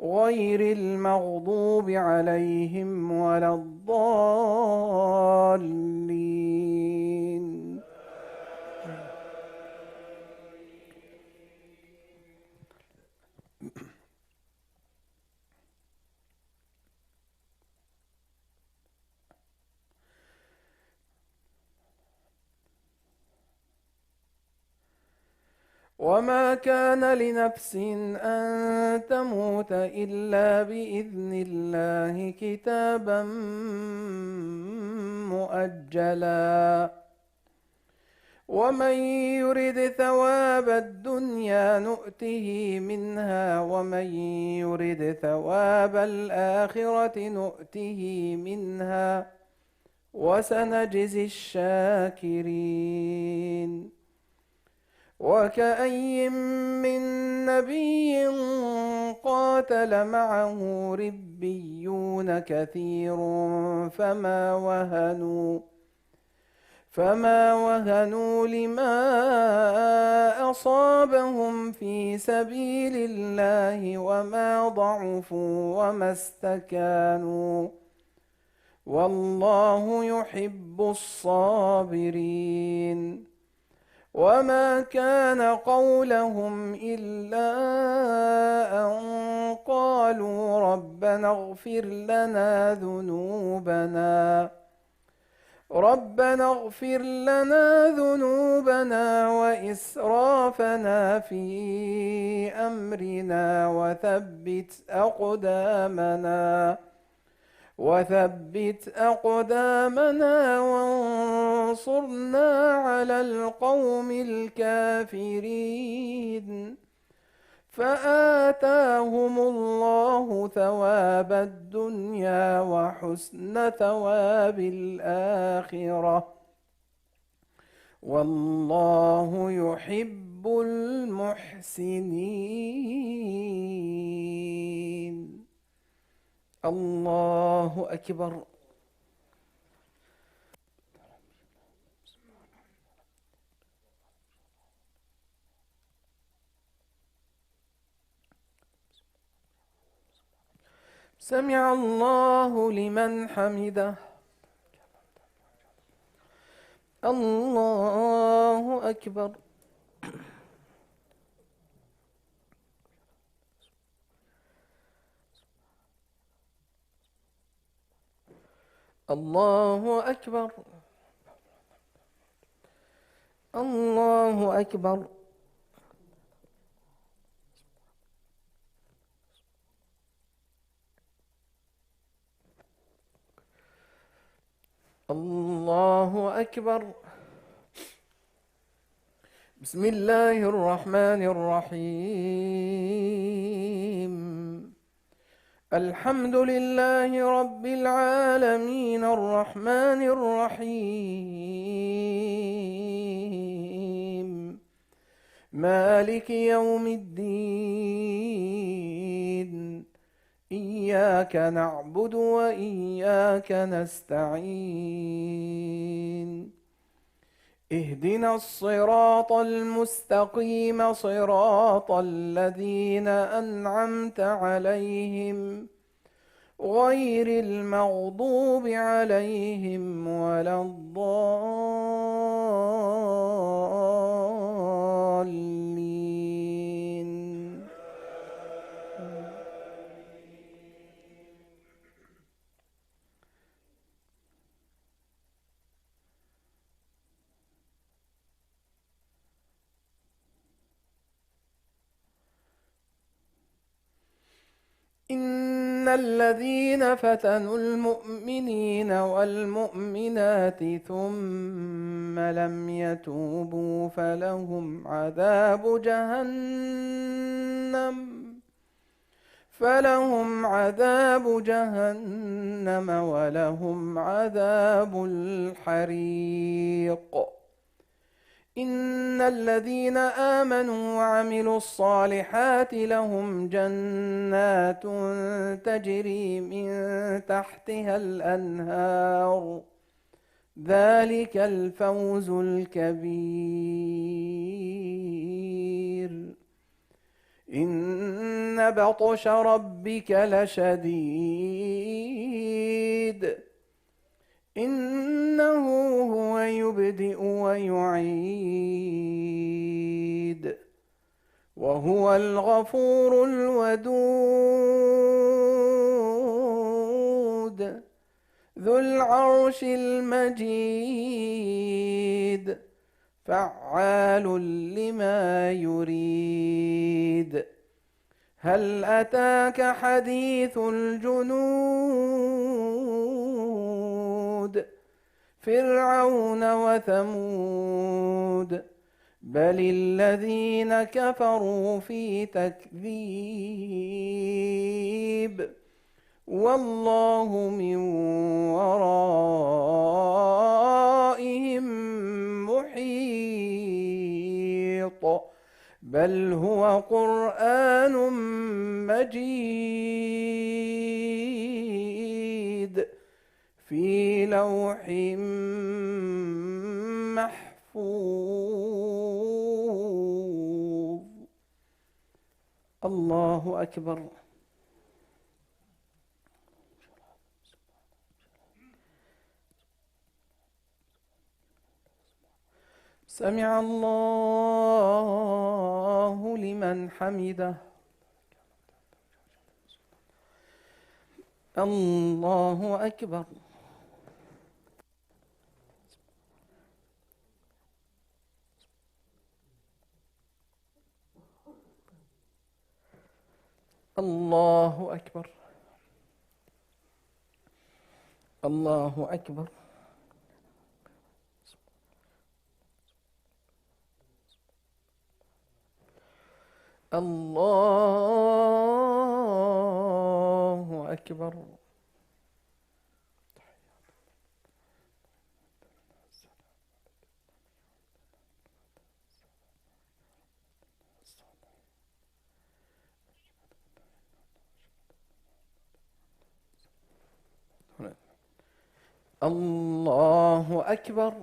غير المغضوب عليهم ولا الضالين. وما كان لنفس أن تموت إلا بإذن الله كتابا مؤجلا. ومن يرد ثواب الدنيا نؤته منها ومن يرد ثواب الآخرة نؤته منها وسنجزي الشاكرين. وكأي من نبي قاتل معه ربيون كثير فما وهنوا لما أصابهم في سبيل الله وما ضعفوا وما استكانوا والله يحب الصابرين. وما كان قولهم إلا أن قالوا ربنا اغفر لنا ذنوبنا وإسرافنا في أمرنا وثبت أقدامنا وانصرنا على القوم الكافرين. فآتاهم الله ثواب الدنيا وحسن ثواب الآخرة والله يحب المحسنين. الله أكبر. سمع الله لمن حمده. الله أكبر. الله أكبر. الله أكبر. الله أكبر. بسم الله الرحمن الرحيم. الحمد لله رب العالمين الرحمن الرحيم مالك يوم الدين. إياك نعبد وإياك نستعين. اهدنا الصراط المستقيم صراط الذين أنعمت عليهم غير المغضوب عليهم ولا الضالين. إن الذين فتنوا المؤمنين والمؤمنات ثم لم يتوبوا فلهم عذاب جهنم ولهم عذاب الحريق. إن الذين آمنوا وعملوا الصالحات لهم جنات تجري من تحتها الأنهار ذلك الفوز الكبير. إن بطش ربك لشديد إنه هو يبدئ ويعيد وهو الغفور الودود ذو العرش المجيد فعال لما يريد. هل أتاك حديث الجنود فرعون وثمود بل الذين كفروا في تكذيب والله من ورائهم محيط بل هو قرآن مجيد في لوح محفوظ. الله أكبر. سمع الله لمن حمده. الله أكبر. الله أكبر. الله أكبر. الله أكبر. الله أكبر.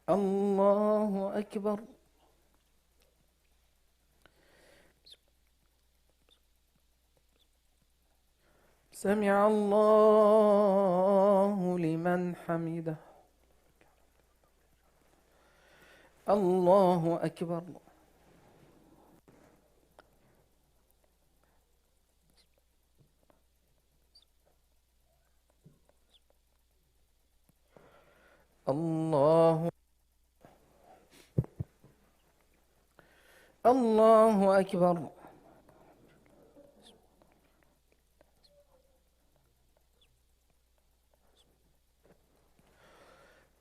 الله أكبر. سمع الله لمن حمده. الله أكبر. الله الله أكبر.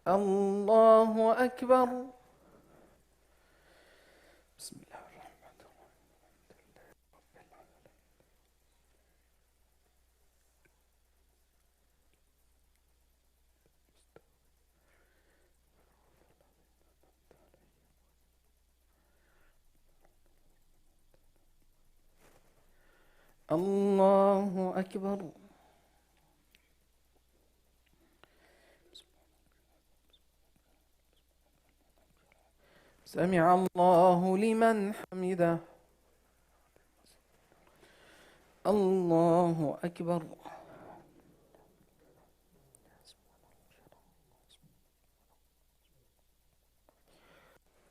الله أكبر. بسم الله الرحمن الرحيم. الله أكبر. سمع الله لمن حمده. الله أكبر.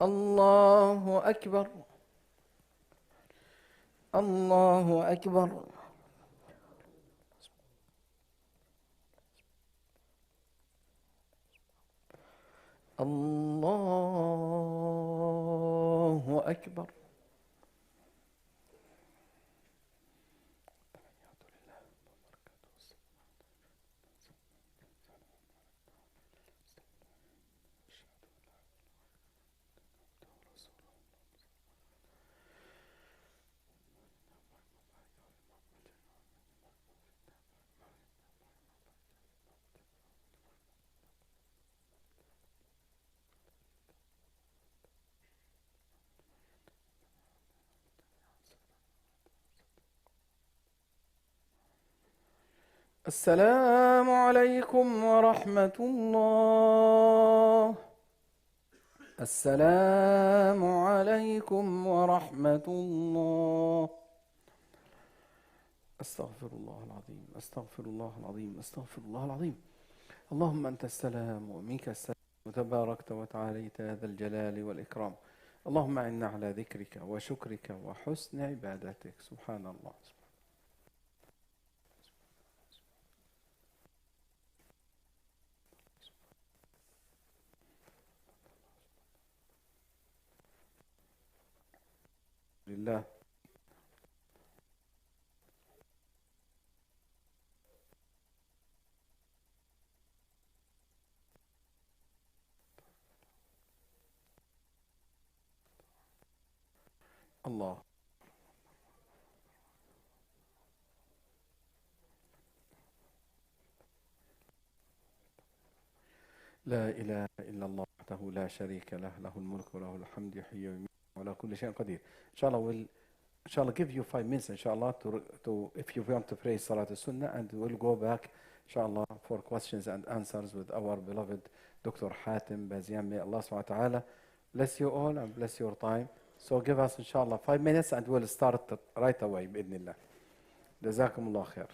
الله أكبر. الله أكبر. الله أكبر. السلام عليكم ورحمة الله. السلام عليكم ورحمة الله. أستغفر الله العظيم. أستغفر الله العظيم. أستغفر الله العظيم. اللهم أنت السلام ومنك السلام وتباركت وتعاليت ذا الجلال والإكرام. اللهم أعنا على ذكرك وشكرك وحسن عبادتك. سبحان الله. الله. الله. لا إله إلا الله وحده لا شريك له، له الملك وله الحمد، يحيي ويميت وعلى كل شيء قدير. Inshallah we'll give you 5 minutes inshallah to if you want to pray Salat al-Sunnah, and we'll go back inshallah for questions and answers with our beloved Dr. Hatem Bazian. May Allah subhanahu wa ta'ala bless you all and bless your time. So give us inshallah 5 minutes and we'll start right away بإذن الله. جزاكم الله خير.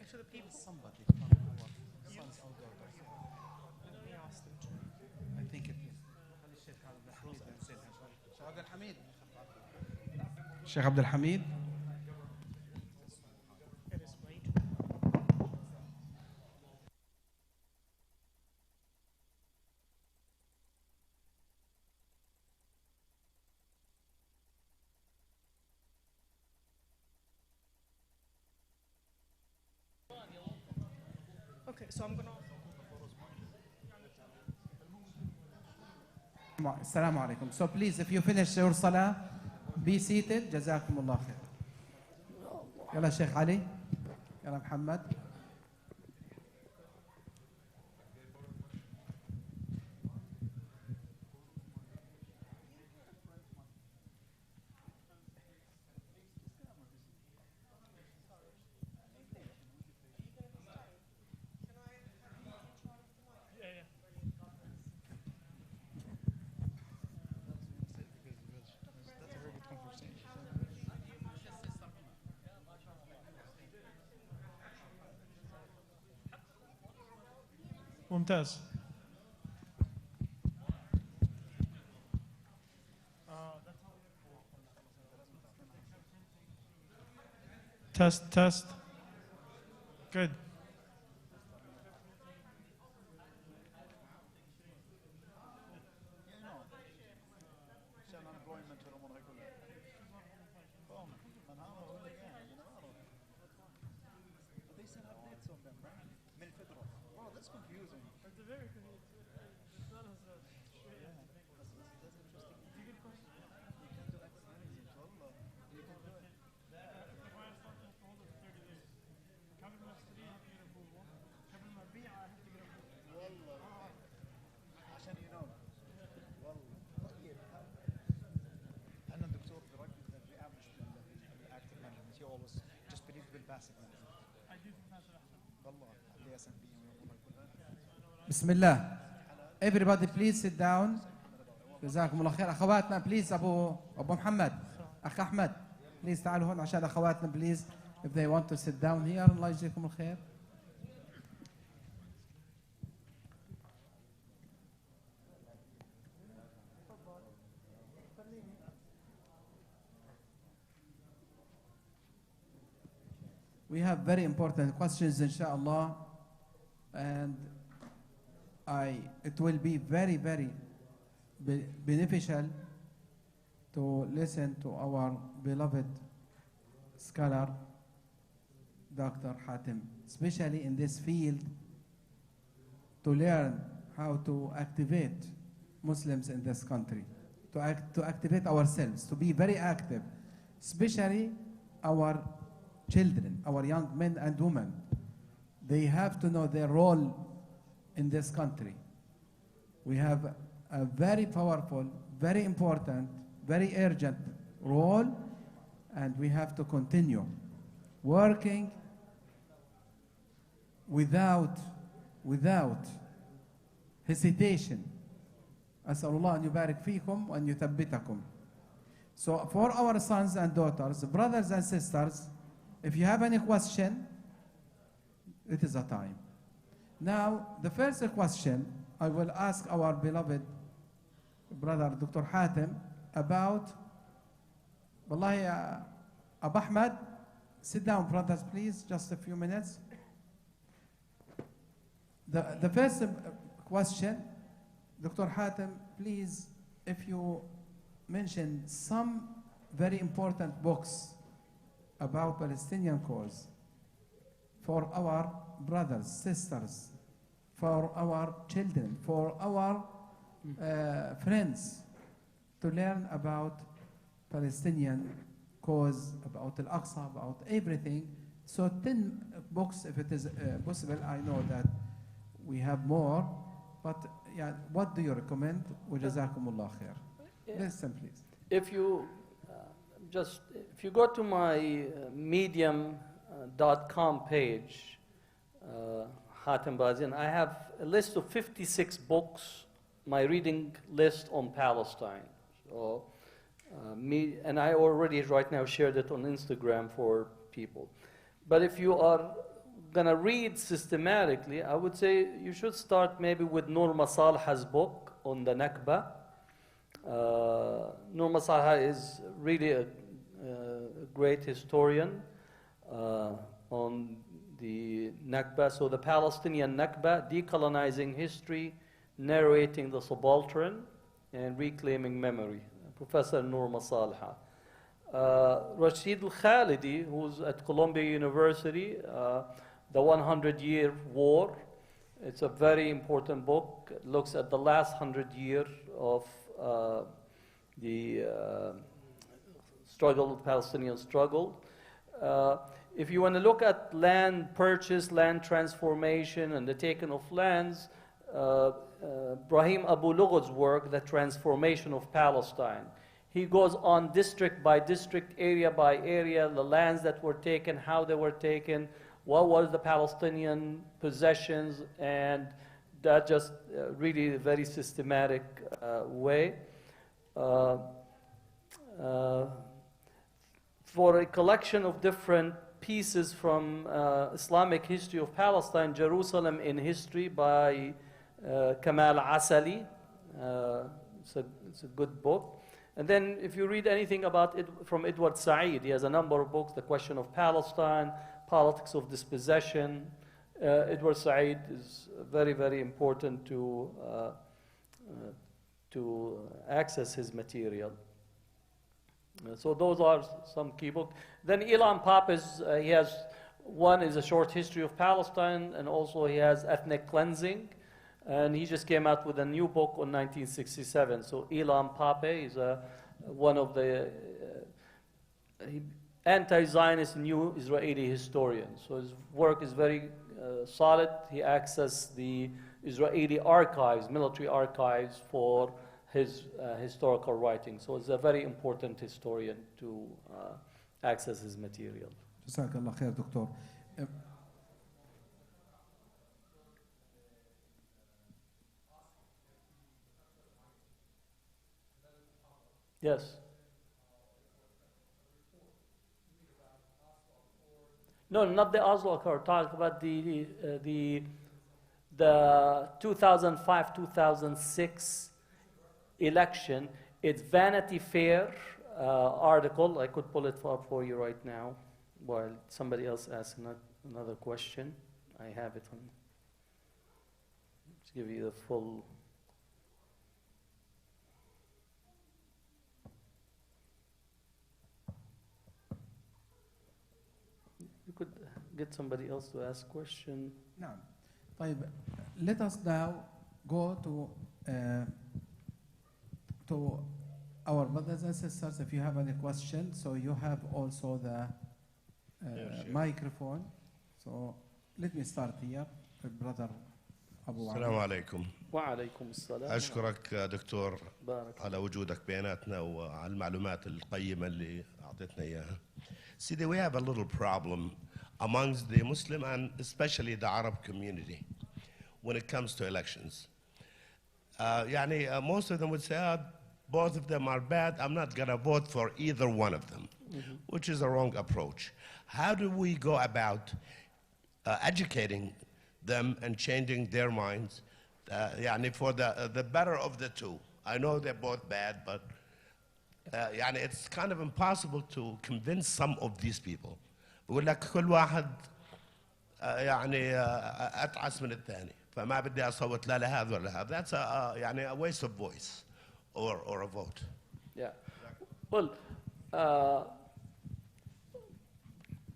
To the people. Somebody. Sons or daughters. I think it is. Sheikh Abdul Hamid. Okay, so I'm gonna. Assalamu alaikum. So please, if you finish your salah, be seated. جزاكم الله خير. يلا شيخ علي. يلا محمد. ممتاز. Test. Good. بسم الله. Everybody please sit down. جزاكم الله خير. أخواتنا please أبو محمد أخ أحمد please تعالوا هون عشان أخواتنا please if they want to sit down here. الله يجزيكم الخير. We have very important questions, inshallah, and it will be very, very beneficial to listen to our beloved scholar, Dr. Hatem, especially in this field, to learn how to activate Muslims in this country, to activate ourselves, to be very active, especially our children, our young men and women. They have to know their role in this country. We have a very powerful, very important, very urgent role, and we have to continue working without hesitation. أسأل الله أن يبارك فيكم وأن يثبتكم. So for our sons and daughters, brothers and sisters, if you have any question, it is a time. Now, the first question, I will ask our beloved brother, Dr. Hatem, about, Wallahi, Abu Ahmad, sit down, brothers, please, just a few minutes. The first question, Dr. Hatem, please, if you mention some very important books about Palestinian cause for our brothers, sisters, for our children, for our friends to learn about Palestinian cause, about Al-Aqsa, about everything. So 10 books, if it is possible. I know that we have more, but yeah, what do you recommend? Wajazakumullah khair. Listen, please. If you go to my medium.com page, Hatem Bazian, I have a list of 56 books, my reading list on Palestine. So, and I already right now shared it on Instagram for people. But if you are going to read systematically, I would say you should start maybe with Nur Masalha's book on the Nakba. Nur Masalha is really a great historian on the Nakba. So the Palestinian Nakba, decolonizing history, narrating the subaltern, and reclaiming memory. Professor Nur Masalha. Rashid al-Khalidi, who's at Columbia University, The 100-Year War. It's a very important book. It looks at the last 100 years of the struggle, the Palestinian struggle. If you want to look at land purchase, land transformation, and the taking of lands, Brahim Abu Lughad's work, The Transformation of Palestine. He goes on district by district, area by area, the lands that were taken, how they were taken, what was the Palestinian possessions, and that just really a very systematic way. For a collection of different pieces from Islamic history of Palestine, Jerusalem in History by Kamal Asali. It's a good book. And then if you read anything about it from Edward Said, he has a number of books, The Question of Palestine, Politics of Dispossession. Edward Said is very, very important to access his material. So those are some key books. Then Ilan Pappes, he has one is a short history of Palestine, and also he has Ethnic Cleansing. And he just came out with a new book on 1967. So Ilan Pappes is one of the anti-Zionist new Israeli historians. So his work is very solid. He accessed the Israeli archives, military archives, for his historical writing. So he's a very important historian to access his material. Jazakallah khair, Doctor. Yes. No, not the Oslo Accord. Talk about the 2005-2006 election. It's Vanity Fair article. I could pull it up for you right now while somebody else asks another question. I have it on. Let's give you the full. You could get somebody else to ask question. نعم. طيب, let us now go to our brothers and sisters. If you have any questions, so you have also the microphone. So let me start here, brother Abu السلام عليكم. وعليكم السلام. أشكرك دكتور بارك. على وجودك بيناتنا وعلى المعلومات القيمة اللي أعطيتنا إياها. See, we have a little problem amongst the Muslim and especially the Arab community when it comes to elections. يعني most of them would say, both of them are bad, I'm not going to vote for either one of them, which is a wrong approach. How do we go about educating them and changing their minds يعني for the better of the two? I know they're both bad, but يعني it's kind of impossible to convince some of these people. بقول لك كل واحد يعني أتعس من الثاني، فما بدي أصوت لا لهذا ولا لهذا. That's يعني a waste of voice or a vote. Yeah. Well,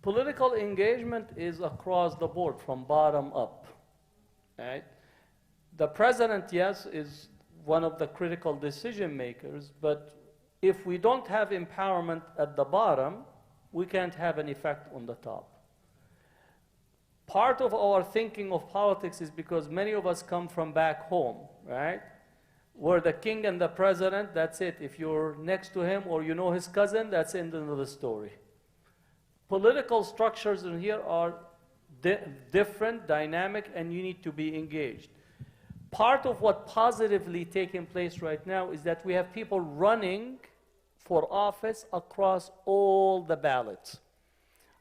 political engagement is across the board from bottom up. Right? The president, yes, is one of the critical decision makers, but if we don't have empowerment at the bottom, we can't have an effect on the top. Part of our thinking of politics is because many of us come from back home, right? Where the king and the president, that's it. If you're next to him or you know his cousin, that's the end of the story. Political structures in here are different, dynamic, and you need to be engaged. Part of what positively taking place right now is that we have people running for office across all the ballots.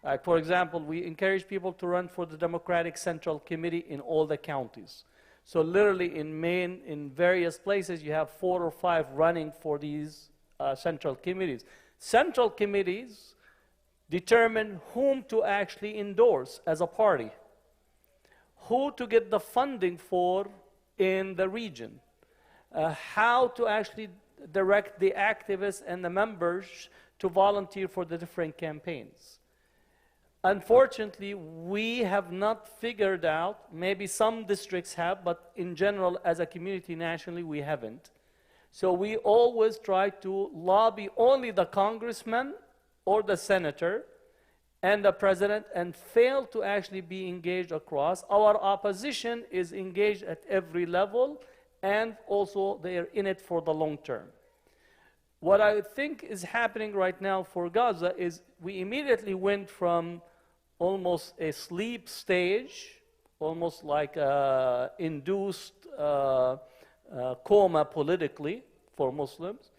Like, for example, we encourage people to run for the Democratic Central Committee in all the counties. So literally in Maine, in various places, you have 4 or 5 running for these central committees. Central committees determine whom to actually endorse as a party, who to get the funding for in the region, how to actually direct the activists and the members to volunteer for the different campaigns. Unfortunately, we have not figured out, maybe some districts have, but in general, as a community nationally, we haven't. So we always try to lobby only the congressman or the senator and the president and fail to actually be engaged across. Our opposition is engaged at every level, and also they are in it for the long term. What I think is happening right now for Gaza is we immediately went from almost a sleep stage, almost like an induced coma politically for Muslims,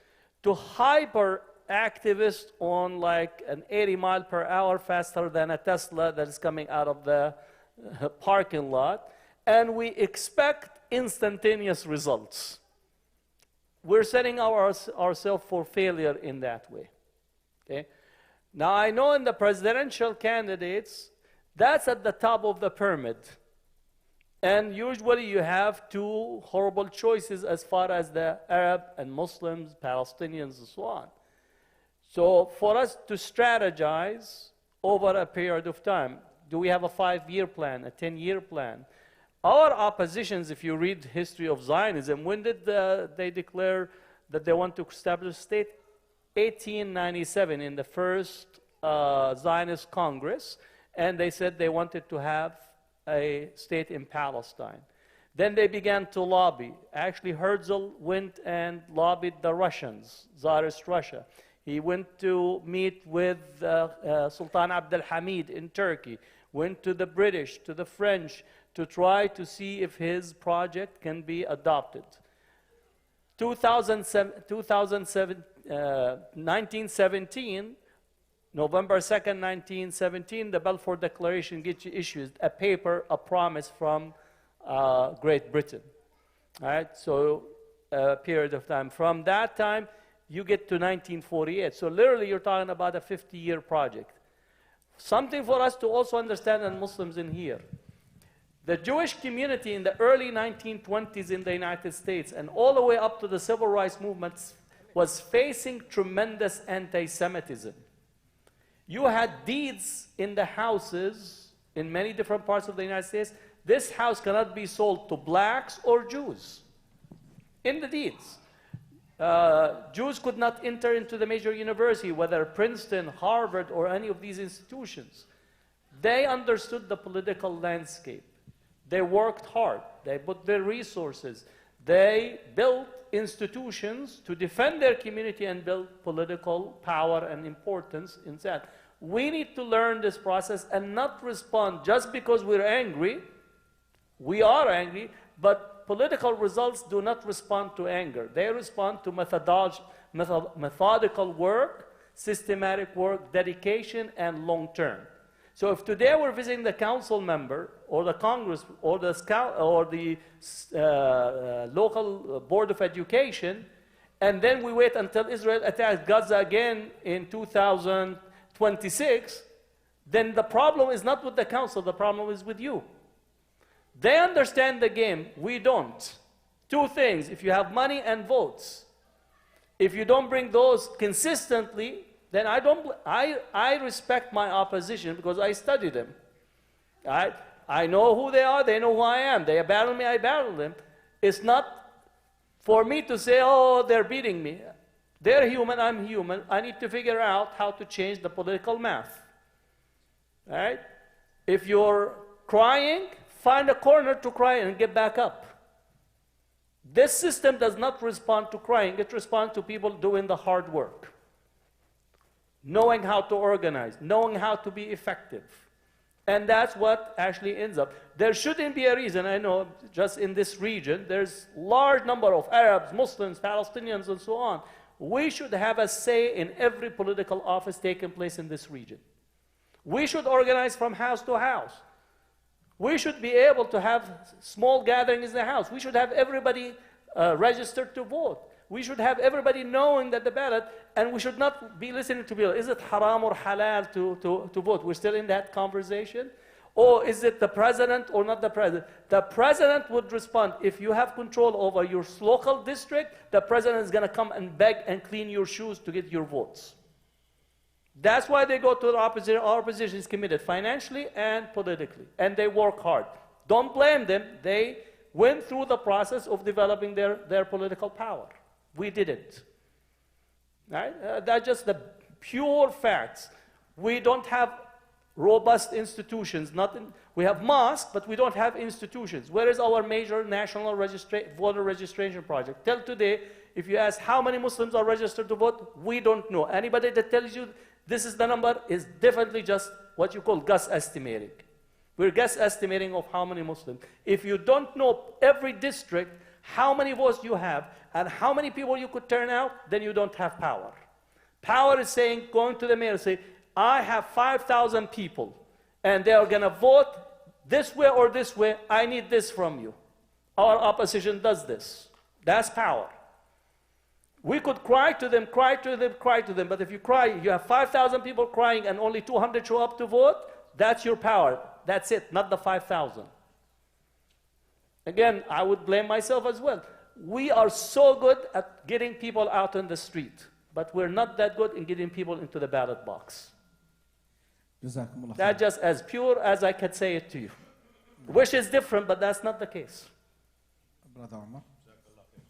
to hyper activist on like an 80 mile per hour faster than a Tesla that is coming out of the parking lot, and we expect instantaneous results. We're setting ourselves for failure in that way. Okay? Now, I know in the presidential candidates, that's at the top of the pyramid. And usually you have 2 horrible choices as far as the Arab and Muslims, Palestinians, and so on. So for us to strategize over a period of time, do we have a 5-year plan, a 10-year plan? Our oppositions, if you read history of Zionism, when did they declare that they want to establish a state? 1897 in the first Zionist Congress, and they said they wanted to have a state in Palestine. Then they began to lobby. Actually, Herzl went and lobbied the Russians, Tsarist Russia. He went to meet with Sultan Abdul Hamid in Turkey, went to the British, to the French, to try to see if his project can be adopted. 2007, 1917, November 2nd, 1917, the Balfour Declaration gets issued, a paper, a promise from Great Britain. All right, so a period of time. From that time, you get to 1948. So literally, you're talking about a 50-year project. Something for us to also understand, and Muslims in here. The Jewish community in the early 1920s in the United States and all the way up to the civil rights movements was facing tremendous anti-Semitism. You had deeds in the houses in many different parts of the United States. This house cannot be sold to blacks or Jews. In the deeds. Jews could not enter into the major university, whether Princeton, Harvard, or any of these institutions. They understood the political landscape. They worked hard. They put their resources. They built institutions to defend their community and build political power and importance in that. We need to learn this process and not respond just because we're angry. We are angry, but political results do not respond to anger. They respond to methodical work, systematic work, dedication, and long-term. So if today we're visiting the council member, or the Congress, or the local Board of Education, and then we wait until Israel attacks Gaza again in 2026, then the problem is not with the council, the problem is with you. They understand the game, we don't. Two things, if you have money and votes, if you don't bring those consistently, then I respect my opposition because I study them. I know who they are, they know who I am. They battle me, I battle them. It's not for me to say, oh, they're beating me. They're human, I'm human. I need to figure out how to change the political math. All right? If you're crying, find a corner to cry and get back up. This system does not respond to crying. It responds to people doing the hard work. Knowing how to organize, knowing how to be effective. And that's what actually ends up. There shouldn't be a reason, I know, just in this region, there's large number of Arabs, Muslims, Palestinians, and so on. We should have a say in every political office taking place in this region. We should organize from house to house. We should be able to have small gatherings in the house. We should have everybody registered to vote. We should have everybody knowing that the ballot, and we should not be listening to people. Is it haram or halal to vote? We're still in that conversation. Or is it the president or not the president? The president would respond. If you have control over your local district, the president is going to come and beg and clean your shoes to get your votes. That's why they go to the opposition. Our opposition is committed financially and politically, and they work hard. Don't blame them. They went through the process of developing their political power. We didn't. Right? That's just the pure facts. We don't have robust institutions. We have mosques, but we don't have institutions. Where is our major national voter registration project? Till today, if you ask how many Muslims are registered to vote, we don't know. Anybody that tells you this is the number is definitely just what you call guess estimating. We're guess estimating of how many Muslims. If you don't know every district, how many votes you have, and how many people you could turn out, then you don't have power. Power is saying, going to the mayor and say, I have 5,000 people, and they are going to vote this way or this way. I need this from you. Our opposition does this. That's power. We could cry to them, cry to them, cry to them, but if you cry, you have 5,000 people crying and only 200 show up to vote, that's your power. That's it, not the 5,000. Again, I would blame myself as well. We are so good at getting people out on the street, but we're not that good in getting people into the ballot box. That's just as pure as I could say it to you. Wish is different, but that's not the case. Brother Omar.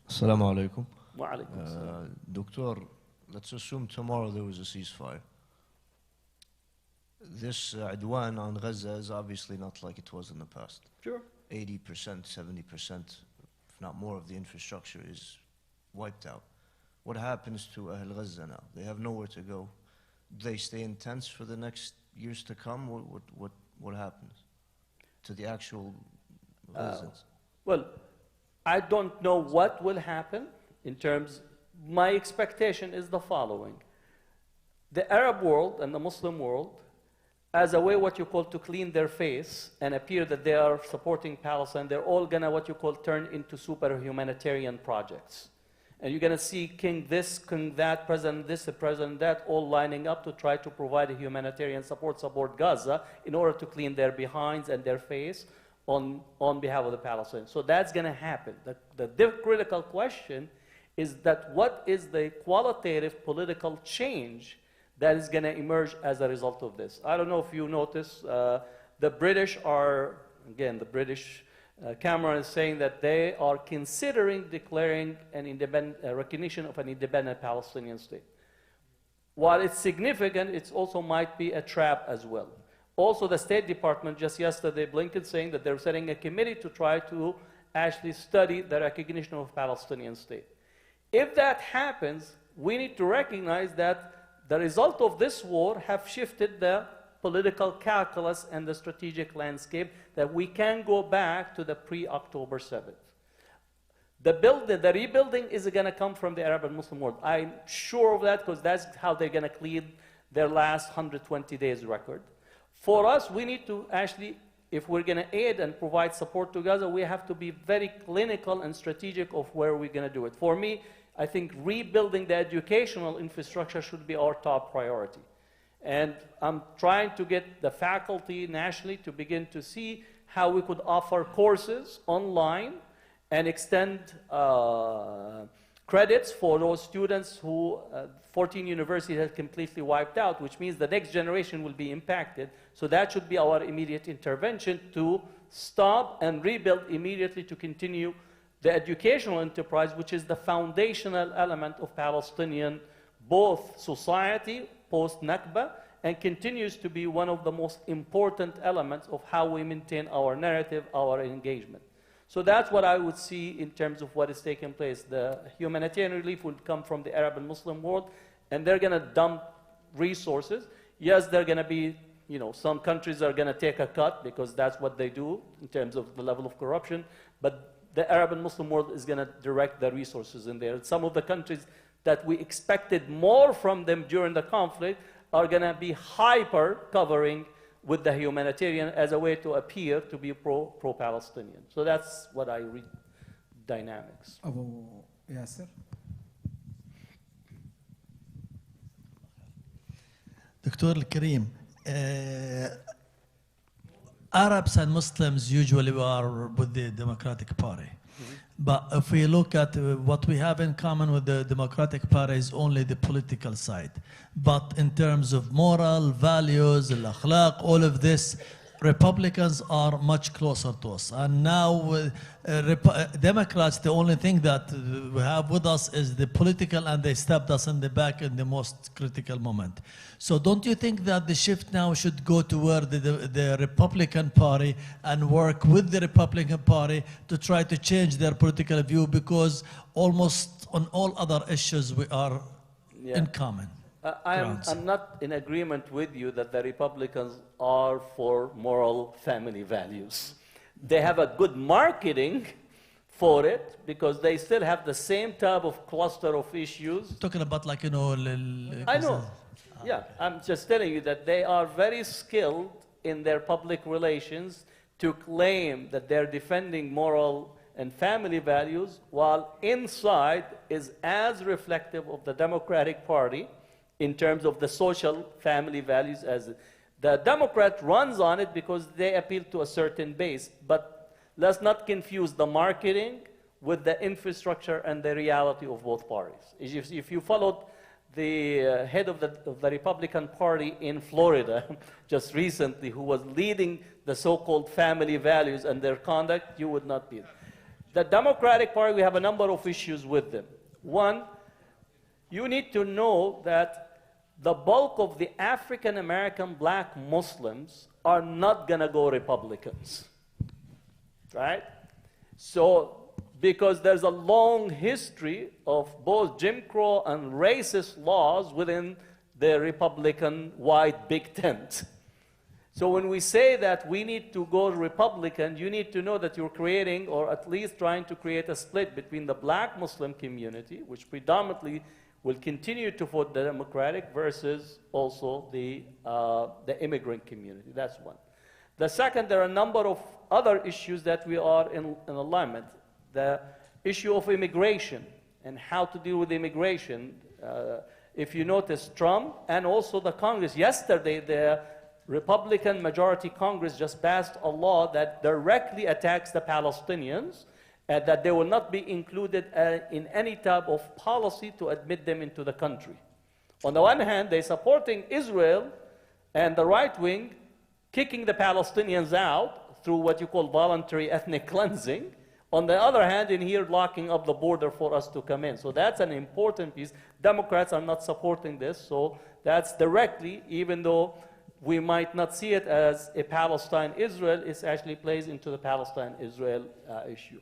Assalamu alaikum. Wa alaikum assalam. Doctor, let's assume tomorrow there was a ceasefire. This adwan on Gaza is obviously not like it was in the past. Sure. 80%, 70%, if not more, of the infrastructure is wiped out. What happens to Ahl Gaza now? They have nowhere to go. Do they stay in tents for the next years to come? What happens to the actual residents? Well, I don't know what will happen in terms, my expectation is the following. The Arab world and the Muslim world, as a way what you call to clean their face and appear that they are supporting Palestine, they're all gonna what you call turn into super humanitarian projects. And you're gonna see king this, king that, president this, president that, all lining up to try to provide a humanitarian support Gaza in order to clean their behinds and their face on behalf of the Palestinians. So that's gonna happen. The critical question is that what is the qualitative political change that is going to emerge as a result of this? I don't know if you notice, the British are, again, the British Cameron is saying that they are considering declaring an independent recognition of an independent Palestinian state. While it's significant, it also might be a trap as well. Also, the State Department just yesterday, Blinken saying that they're setting a committee to try to actually study the recognition of a Palestinian state. If that happens, we need to recognize that the result of this war have shifted the political calculus and the strategic landscape, that we can go back to the pre-October 7th. The rebuilding is going to come from the Arab and Muslim world. I'm sure of that, because that's how they're going to clean their last 120 days record. For us, we need to actually, if we're going to aid and provide support to Gaza, we have to be very clinical and strategic of where we're going to do it. For me, I think rebuilding the educational infrastructure should be our top priority. And I'm trying to get the faculty nationally to begin to see how we could offer courses online and extend credits for those students who 14 universities have completely wiped out, which means the next generation will be impacted. So that should be our immediate intervention to stop and rebuild immediately, to continue the educational enterprise, which is the foundational element of Palestinian both society post-Nakba, and continues to be one of the most important elements of how we maintain our narrative, our engagement. So that's what I would see in terms of what is taking place. The humanitarian relief would come from the Arab and Muslim world, and they're going to dump resources. Yes, they're going to be, some countries are going to take a cut, because that's what they do in terms of the level of corruption, but the Arab and Muslim world is going to direct the resources in there. Some of the countries that we expected more from them during the conflict are going to be hyper covering with the humanitarian as a way to appear to be pro-Palestinian. So that's what I read dynamics. Abu Yasser. Dr. Al-Karim, Arabs and Muslims usually are with the Democratic Party. But if we look at what we have in common with the Democratic Party is only the political side. But in terms of moral, values, al-akhlaq, all of this, Republicans are much closer to us. And now Democrats, the only thing that we have with us is the political, and they stabbed us in the back in the most critical moment. So don't you think that the shift now should go toward the Republican Party and work with the Republican Party to try to change their political view, because almost on all other issues we are in common? I'm not in agreement with you that the Republicans are for moral family values. They have a good marketing for it, because they still have the same type of cluster of issues. Talking about I know. Yeah, I'm just telling you that they are very skilled in their public relations to claim that they're defending moral and family values, while inside is as reflective of the Democratic Party in terms of the social family values. As the Democrat runs on it because they appeal to a certain base. But let's not confuse the marketing with the infrastructure and the reality of both parties. If you followed the head of the Republican Party in Florida just recently, who was leading the so-called family values and their conduct, you would not be. The Democratic Party, we have a number of issues with them. One, you need to know that the bulk of the African American black Muslims are not going to go Republicans, right? So, because there's a long history of both Jim Crow and racist laws within the Republican white big tent. So when we say that we need to go Republican, you need to know that you're creating, or at least trying to create, a split between the black Muslim community, which predominantly will continue to vote the Democratic, versus also the immigrant community. That's one. The second, there are a number of other issues that we are in alignment. The issue of immigration and how to deal with immigration. If you notice, Trump and also the Congress, yesterday the Republican majority Congress just passed a law that directly attacks the Palestinians, and that they will not be included in any type of policy to admit them into the country. On the one hand, they're supporting Israel and the right wing, kicking the Palestinians out through what you call voluntary ethnic cleansing. On the other hand, in here, locking up the border for us to come in. So that's an important piece. Democrats are not supporting this, so that's directly, even though we might not see it as a Palestine-Israel, it actually plays into the Palestine-Israel issue.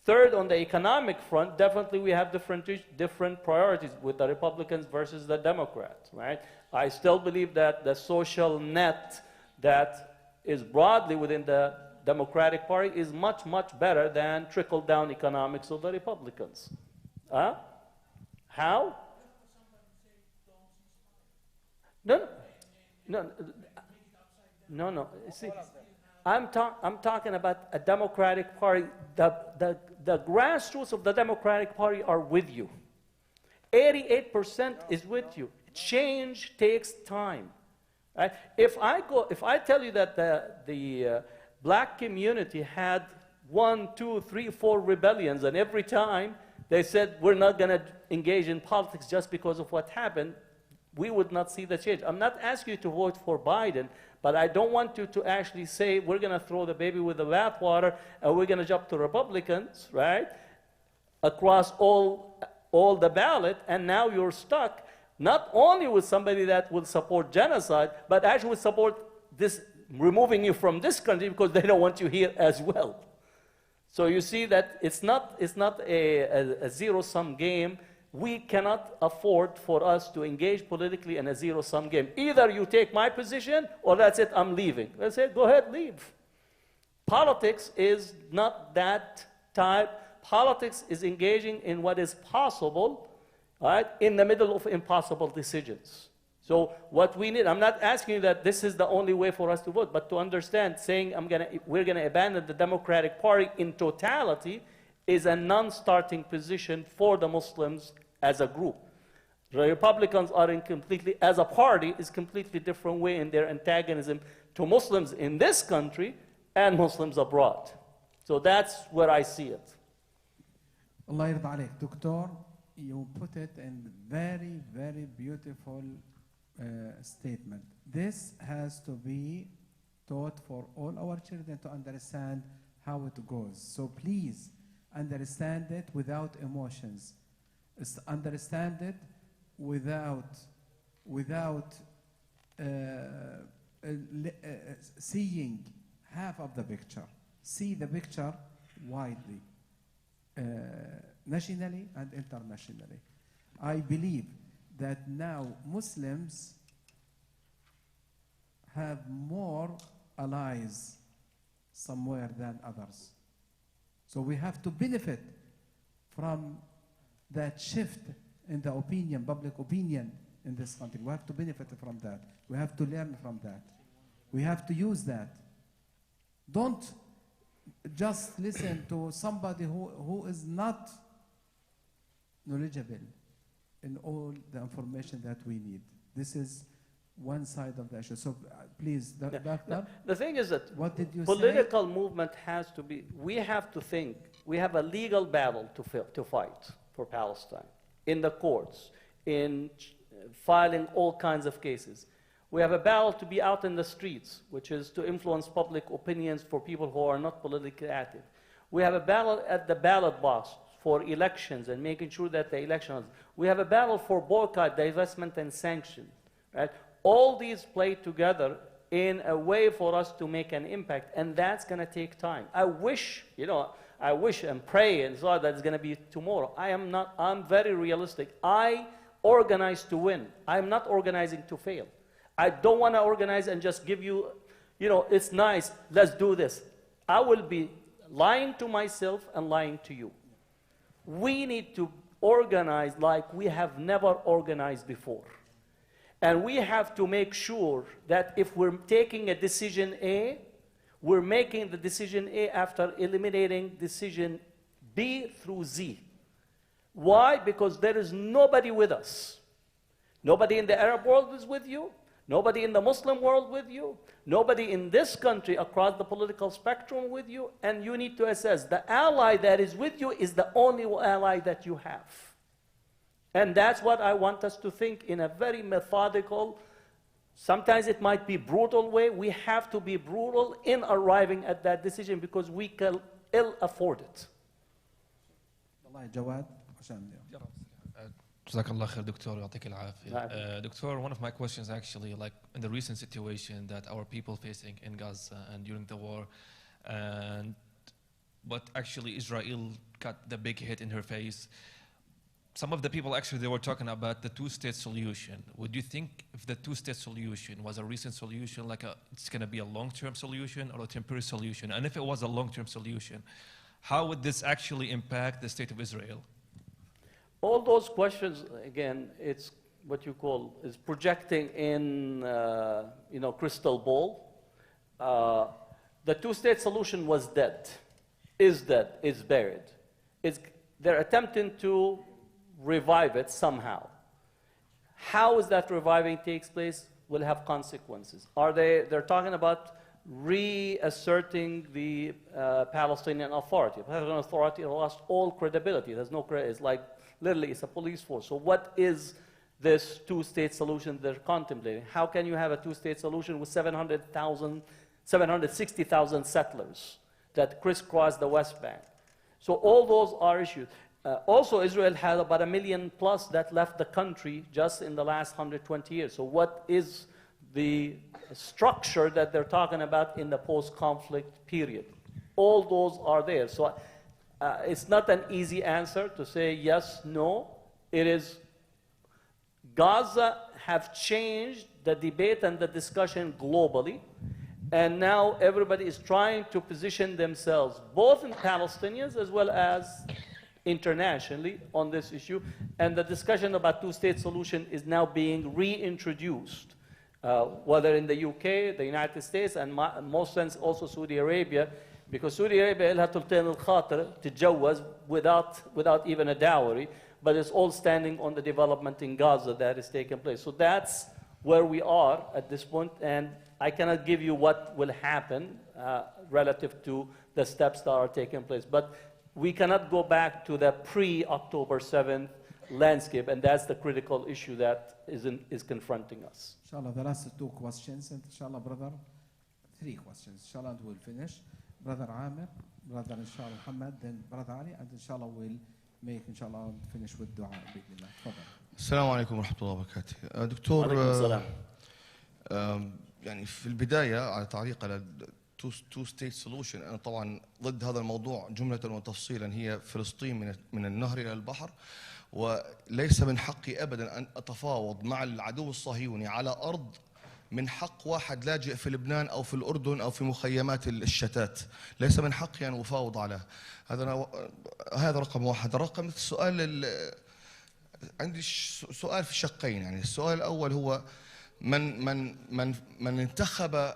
Third, on the economic front, definitely we have different priorities with the Republicans versus the Democrats, right? I still believe that the social net that is broadly within the Democratic Party is much, much better than trickle-down economics of the Republicans. Huh? How? No. See, I'm talking about a Democratic Party. The grassroots of the Democratic Party are with you. 88% is with you. Change takes time. Right? If I tell you that the black community had 1, 2, 3, 4 rebellions, and every time they said we're not going to engage in politics just because of what happened, we would not see the change. I'm not asking you to vote for Biden, but I don't want you to actually say we're going to throw the baby with the bathwater and we're going to jump to Republicans, right, across all the ballot, and now you're stuck not only with somebody that will support genocide, but actually will support this, removing you from this country because they don't want you here as well. So you see that it's not a zero-sum game. We cannot afford for us to engage politically in a zero-sum game. Either you take my position, or that's it, I'm leaving. I say, go ahead, leave. Politics is not that type. Politics is engaging in what is possible, right, in the middle of impossible decisions. So what we need, I'm not asking you that this is the only way for us to vote, but to understand, saying we're going to abandon the Democratic Party in totality is a non-starting position for the Muslims as a group. The Republicans are in completely, as a party, is completely different way in their antagonism to Muslims in this country and Muslims abroad. So that's where I see it. Allah yarda alayk. Doctor, you put it in very, very beautiful statement. This has to be taught for all our children to understand how it goes. So please, understand it without emotions. Understand it without seeing half of the picture. See the picture widely, nationally and internationally. I believe that now Muslims have more allies somewhere than others. So we have to benefit from that shift in the opinion, public opinion in this country. We have to benefit from that. We have to learn from that. We have to use that. Don't just listen to somebody who is not knowledgeable in all the information that we need. This is one side of the issue. So please, Doctor. The thing is that what did you political movement has to be, we have to think, we have a legal battle to fight for Palestine, in the courts, in filing all kinds of cases. We have a battle to be out in the streets, which is to influence public opinions for people who are not politically active. We have a battle at the ballot box for elections and making sure that the elections. We have a battle for boycott, divestment, and sanction. Right? All these play together in a way for us to make an impact, and that's going to take time. I wish and pray and so that it's going to be tomorrow. I'm very realistic. I organize to win. I'm not organizing to fail. I don't want to organize and just give you, it's nice, let's do this. I will be lying to myself and lying to you. We need to organize like we have never organized before. And we have to make sure that if we're taking a decision A, we're making the decision A after eliminating decision B through Z. Why? Because there is nobody with us. Nobody in the Arab world is with you. Nobody in the Muslim world with you. Nobody in this country across the political spectrum with you. And you need to assess the ally that is with you is the only ally that you have. And that's what I want us to think in a very methodical, sometimes it might be brutal way. We have to be brutal in arriving at that decision because we can ill afford it. جزاك الله خير دكتور ويعطيك العافية. Doctor, one of my questions actually, like in the recent situation that our people facing in Gaza and during the war, but actually Israel got the big hit in her face. Some of the people actually, they were talking about the two-state solution. Would you think if the two-state solution was a recent solution, like it's going to be a long-term solution or a temporary solution? And if it was a long-term solution, how would this actually impact the state of Israel? All those questions, again, it's what you call is projecting in, crystal ball. The two-state solution was dead, is buried. They're attempting to revive it somehow. How is that reviving takes place will have consequences. They're talking about reasserting the Palestinian Authority. The Palestinian Authority lost all credibility. There's no credit. It's like, literally, it's a police force. So what is this two-state solution they're contemplating? How can you have a two-state solution with 760,000 settlers that crisscross the West Bank? So all those are issues. Also, Israel had about 1 million plus that left the country just in the last 120 years. So what is the structure that they're talking about in the post-conflict period? All those are there. So it's not an easy answer to say yes, no. It is Gaza have changed the debate and the discussion globally. And now everybody is trying to position themselves, both in Palestinians as well as internationally on this issue. And the discussion about two-state solution is now being reintroduced, whether in the UK, the United States, and in most sense also Saudi Arabia, because Saudi Arabia لها تلتين الخاطر تتجوز without even a dowry, but it's all standing on the development in Gaza that is taking place. So that's where we are at this point, and I cannot give you what will happen relative to the steps that are taking place. But we cannot go back to the pre-October 7th landscape, and that's the critical issue that is confronting us. Inshallah, the last 2 questions, and inshallah, brother, 3 questions. Inshallah, and we'll finish. Brother Amir, brother inshallah Muhammad, then brother Ali, and inshallah we'll make inshallah finish with dua. السلام عليكم ورحمة الله وبركاته. دكتور، يعني في البداية على تعليق على two state solution، أنا طبعا ضد هذا الموضوع جملة وتفصيلا. هي فلسطين من النهر إلى البحر، وليس من حقي أبدا أن أتفاوض مع العدو الصهيوني على أرض من حق واحد لاجئ في لبنان أو في الأردن أو في مخيمات الشتات. ليس من حقي أن أفاوض على هذا رقم واحد. رقم السؤال، عندي سؤال في شقين. يعني السؤال الأول هو من انتخب،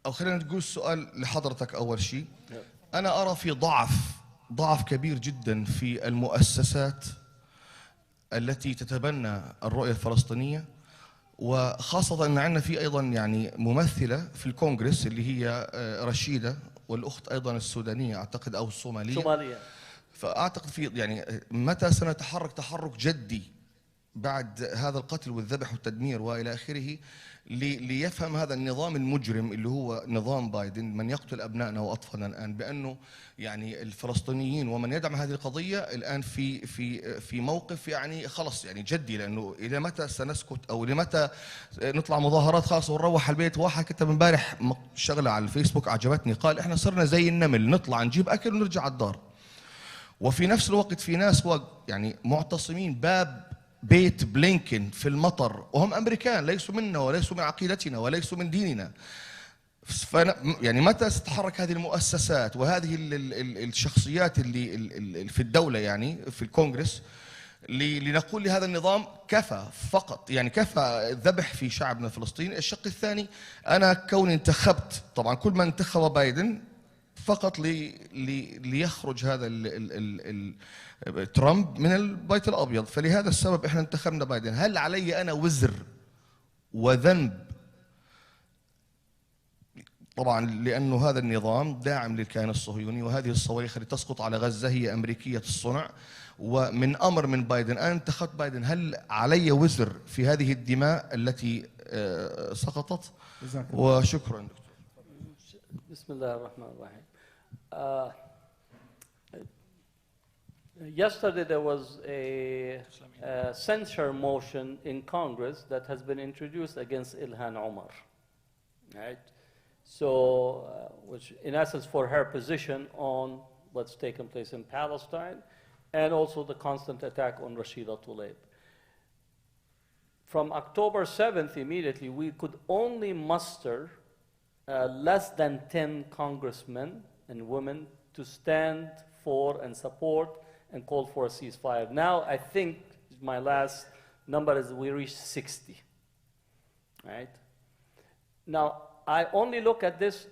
أو خلينا نقول السؤال لحضرتك أول شيء. أنا أرى في ضعف كبير جدا في المؤسسات التي تتبنى الرؤية الفلسطينية، وخاصة أن عندنا في أيضا يعني ممثلة في الكونغرس اللي هي رشيدة، والأخت أيضا السودانية أعتقد أو الصومالية. فأعتقد في يعني متى سنتحرك تحرك جدي بعد هذا القتل والذبح والتدمير وإلى آخره، ليفهم هذا النظام المجرم اللي هو نظام بايدن، من يقتل أبنائنا وأطفالنا الآن، بأنه يعني الفلسطينيين ومن يدعم هذه القضية الآن في موقف يعني خلص يعني جدي. لأنه إلى متى سنسكت، أو إلى متى نطلع مظاهرات خاصة ونروح البيت؟ واحد كتب امبارح شغلة على الفيسبوك عجبتني، قال إحنا صرنا زي النمل، نطلع نجيب أكل ونرجع على الدار. وفي نفس الوقت في ناس يعني معتصمين باب بيت بلينكن في المطر، وهم أمريكان، ليسوا منا وليسوا من عقيدتنا وليسوا من ديننا. يعني متى ستتحرك هذه المؤسسات وهذه الشخصيات اللي في الدولة يعني في الكونغرس لنقول لهذا النظام كفى فقط، يعني كفى ذبح في شعبنا الفلسطيني. الشق الثاني، أنا كوني انتخبت طبعا كل من انتخب بايدن فقط ليخرج هذا ترامب من البيت الأبيض، فلهذا السبب احنا انتخبنا بايدن. هل علي أنا وزر وذنب؟ طبعا لأنه هذا النظام داعم للكيان الصهيوني، وهذه الصواريخ اللي تسقط على غزة هي أمريكية الصنع ومن أمر من بايدن. أنا انتخبت بايدن، هل علي وزر في هذه الدماء التي سقطت؟ وشكرا دكتور. بسم الله الرحمن الرحيم. Yesterday there was a censure motion in Congress that has been introduced against Ilhan Omar, right? So, which in essence for her position on what's taken place in Palestine, and also the constant attack on Rashida Tlaib. From October 7th, immediately, we could only muster less than 10 congressmen and women to stand for and support and call for a ceasefire. Now, I think my last number is we reached 60, right? Now, I only look at this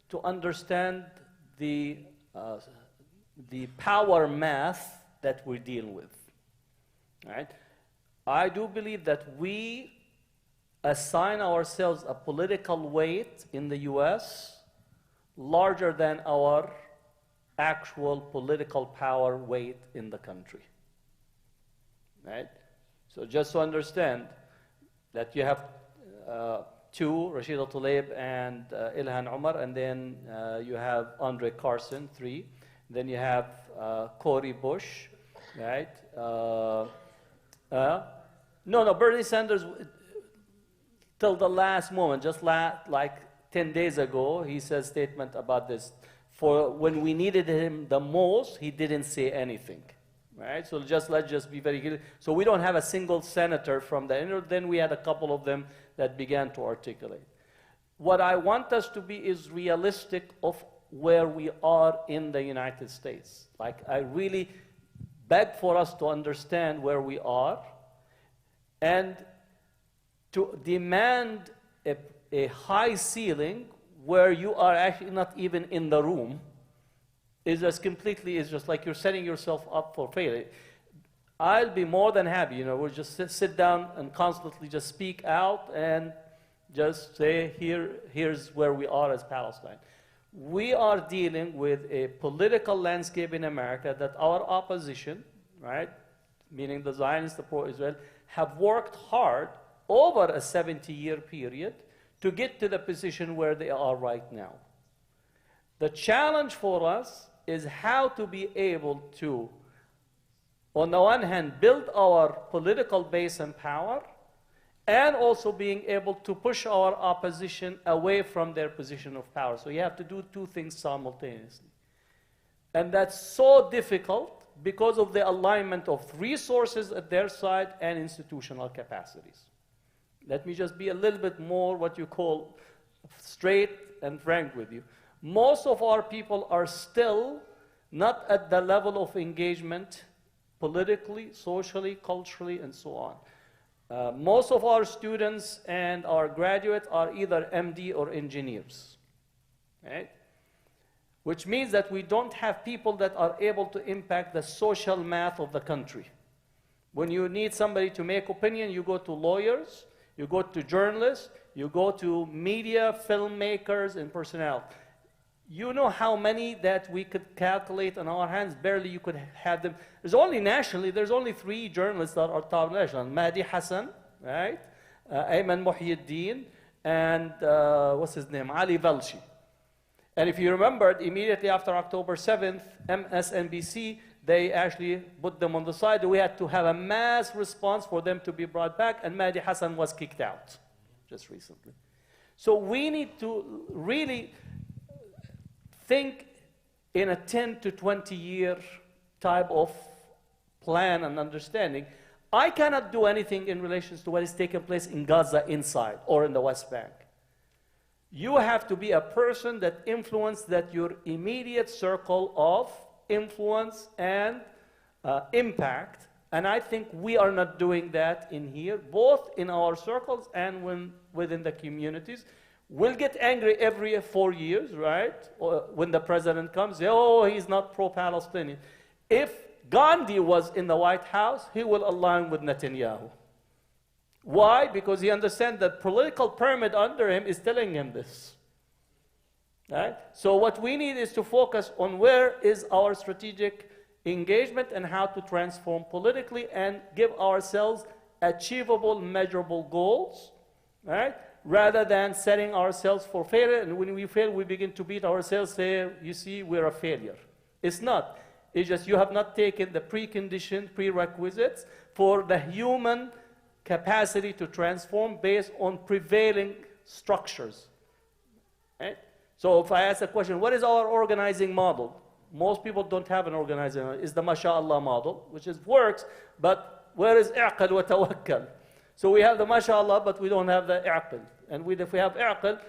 to understand the power math that we're dealing with, right? I do believe that we assign ourselves a political weight in the US larger than our actual political power weight in the country, right? So just to understand that you have two, Rashida Tlaib and Ilhan Omar, and then you have Andre Carson, 3. Then you have Cory Bush, right? No, Bernie Sanders, till the last moment, just like 10 days ago, he said a statement about this. For when we needed him the most, he didn't say anything, right? So let's just be very clear. So we don't have a single senator from the inner. Then we had a couple of them that began to articulate. What I want us to be is realistic of where we are in the United States. Like, I really beg for us to understand where we are and to demand a high ceiling where you are actually not even in the room is just like you're setting yourself up for failure. I'll be more than happy, we'll just sit down and constantly just speak out and just say, here's where we are as Palestine. We are dealing with a political landscape in America that our opposition, right, meaning the Zionists, the pro-Israel, have worked hard over a 70-year period to get to the position where they are right now. The challenge for us is how to be able to, on the one hand, build our political base and power, and also being able to push our opposition away from their position of power. So you have to do two things simultaneously. And that's so difficult because of the alignment of resources at their side and institutional capacities. Let me just be a little bit more what you call straight and frank with you. Most of our people are still not at the level of engagement politically, socially, culturally, and so on. Most of our students and our graduates are either MD or engineers, right? Which means that we don't have people that are able to impact the social math of the country. When you need somebody to make opinion, you go to lawyers, you go to journalists, you go to media, filmmakers, and personnel. You know how many that we could calculate on our hands? Barely you could have them. There's only nationally, there's only 3 journalists that are top national. Mahdi Hassan, right? Ayman Muhyiddin, and what's his name? Ali Velshi. And if you remembered, immediately after October 7th, MSNBC, they actually put them on the side. We had to have a mass response for them to be brought back, and Mahdi Hassan was kicked out just recently. So we need to really think in a 10 to 20 year type of plan and understanding. I cannot do anything in relation to what is taking place in Gaza inside or in the West Bank. You have to be a person that influence that your immediate circle of influence and impact. And I think we are not doing that in here, both in our circles and within the communities. We'll get angry every 4 years, right? Or when the president comes, oh, he's not pro-Palestinian. If Gandhi was in the White House, he will align with Netanyahu. Why? Because he understands that political pyramid under him is telling him this. Right? So what we need is to focus on where is our strategic engagement and how to transform politically and give ourselves achievable, measurable goals, right? Rather than setting ourselves for failure. And when we fail, we begin to beat ourselves, say, you see, we're a failure. It's not. It's just you have not taken the precondition, prerequisites for the human capacity to transform based on prevailing structures. Right? So if I ask a question, what is our organizing model? Most people don't have an organizing model. It's the MashaAllah model, which works, but where is i'qal wa tawakkal? So we have the MashaAllah, but we don't have the i'qal. And if we have i'qal,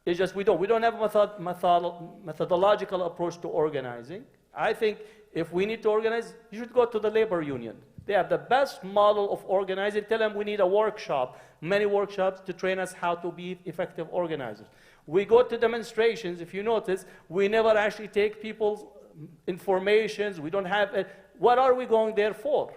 it's just we don't have a methodological approach to organizing. I think if we need to organize, you should go to the labor union. They have the best model of organizing. Tell them we need a workshop, many workshops to train us how to be effective organizers. We go to demonstrations. If you notice, we never actually take people's informations. We don't have what are we going there for?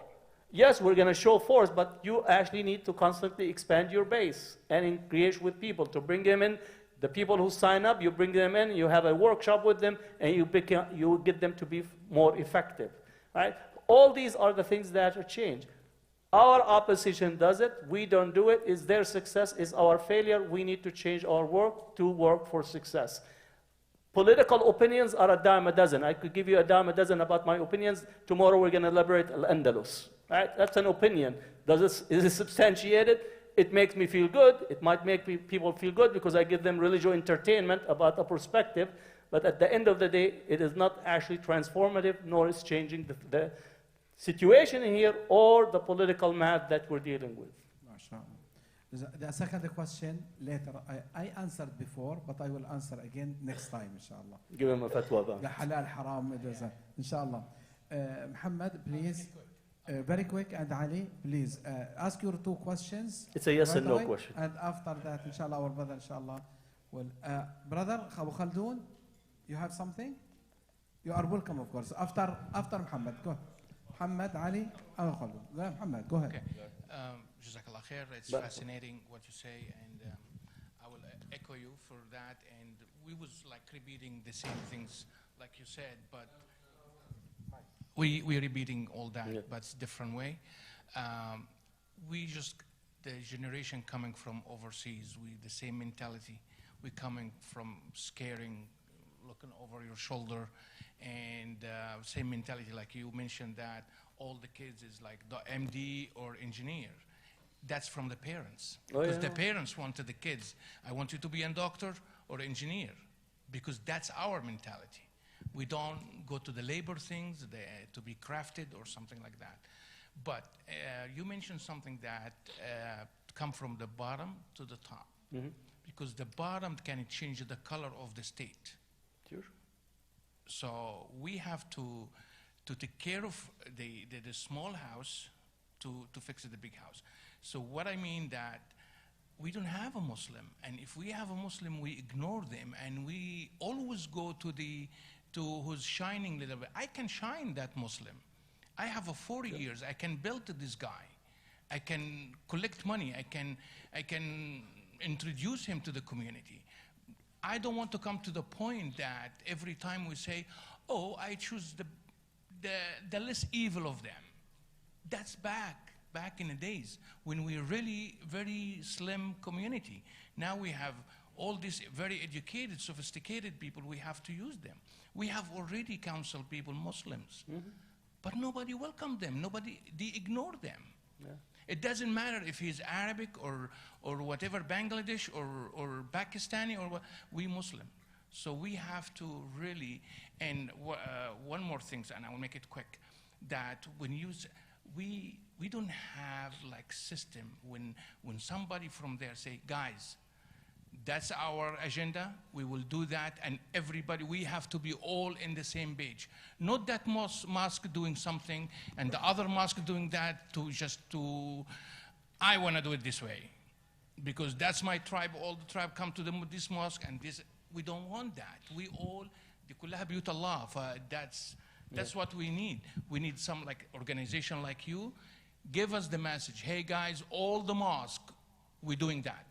Yes, we're going to show force, but you actually need to constantly expand your base and engage with people to bring them in. The people who sign up, you bring them in, you have a workshop with them, and you get them to be more effective. Right? All these are the things that are changed. Our opposition does it. We don't do it. Is their success? Is our failure? We need to change our work to work for success. Political opinions are a dime a dozen. I could give you a dime a dozen about my opinions. Tomorrow we're going to liberate Al-Andalus. Right? That's an opinion. Is it substantiated? It makes me feel good. It might make people feel good because I give them religious entertainment about a perspective. But at the end of the day, it is not actually transformative, nor is changing the situation in here or the political math that we're dealing with. The second question later, I answered before, but I will answer again next time, inshallah. Give him a fatwa. The halal, haram, inshallah. Muhammad, please. Very quick, and Ali, please ask your two questions. It's a yes and no question. And after that, inshallah, our brother, inshallah, will. Brother Abu Khaldoon, you have something? You are welcome, of course. After Muhammad, go. Muhammad, Ali, Abu Khaldoon. Go ahead, Muhammad, go ahead. Okay. Jazakallah khair. It's fascinating what you say, and I will echo you for that. And we was like repeating the same things like you said, but we're repeating all that, but it's different way. The generation coming from overseas, the same mentality. We're coming from scaring, looking over your shoulder, and same mentality like you mentioned that all the kids is like the MD or engineer. That's from the parents. Because the parents wanted the kids, I want you to be a doctor or engineer, because that's our mentality. We don't go to the labor things to be crafted or something like that. But you mentioned something that come from the bottom to the top. Because the bottom can change the color of the state. Sure. So we have to take care of the small house to fix the big house. So what I mean that we don't have a Muslim, and if we have a Muslim, we ignore them, and we always go to who's shining a little bit. I can shine that Muslim. I have a 40 years. I can build this guy. I can collect money. I can introduce him to the community. I don't want to come to the point that every time we say, oh, I choose the less evil of them. That's back in the days when we really very slim community. Now we have all these very educated, sophisticated people. We have to use them. We have already counseled people, Muslims, but nobody welcomed them. They ignore them. Yeah. It doesn't matter if he's Arabic or whatever, Bangladesh or Pakistani or what, we Muslim. So we have to really, and one more thing, and I will make it quick, that when we don't have like system when somebody from there say, guys, That's our agenda. We will do that, and everybody, we have to be all in the same page. Not that mosque doing something and the other mosque doing that I want to do it this way. Because that's my tribe, all the tribe come to this mosque, and this, we don't want that. We all, كلها بيوت الله. That's what we need. We need some organization like you. Give us the message, hey guys, all the mosque, we're doing that.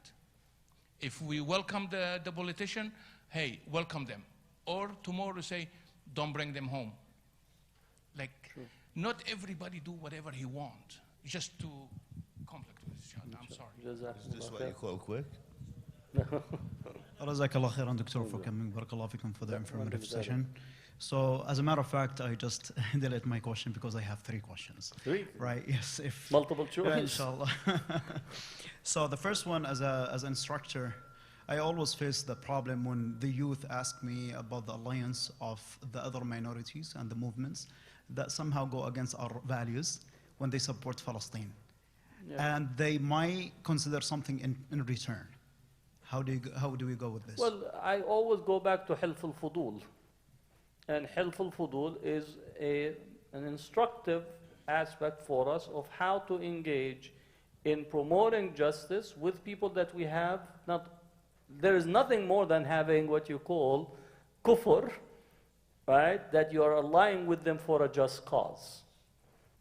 If we welcome the politician, hey, welcome them. Or tomorrow say, don't bring them home. Not everybody do whatever he wants, just to conflict with each other. I'm sorry. Is this what you call quick? جزاك الله خيرا دكتور for coming. بارك الله فيكم for the informative session. So as a matter of fact, I just delete my question because I have 3 questions. 3? Right, yes. If multiple choice. Inshallah. So the first one, as an instructor, I always face the problem when the youth ask me about the alliance of the other minorities and the movements that somehow go against our values when they support Palestine. Yeah. And they might consider something in return. How do we go with this? Well, I always go back to Hilf al-Fudul. And Hilf al-Fudul is an instructive aspect for us of how to engage in promoting justice with people that we have. There is nothing more than having what you call kufr, right? That you are allying with them for a just cause.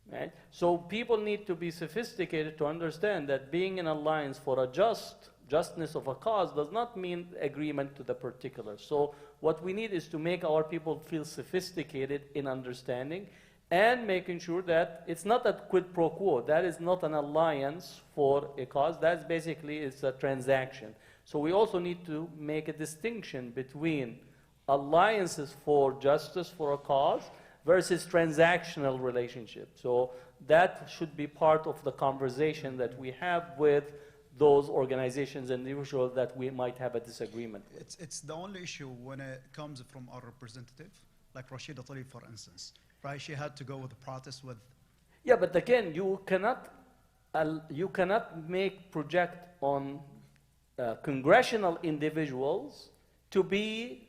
Right? So people need to be sophisticated to understand that being in alliance for a justness of a cause does not mean agreement to the particular. So what we need is to make our people feel sophisticated in understanding and making sure that it's not a quid pro quo. That is not an alliance for a cause. That's basically, it's a transaction. So we also need to make a distinction between alliances for justice for a cause versus transactional relationship. So that should be part of the conversation that we have with those organizations and individuals that we might have a disagreement with. It's the only issue when it comes from our representative, like Rashida Tlaib, for instance. Right? She had to go with a protest with... Yeah, but again, you cannot project on congressional individuals to be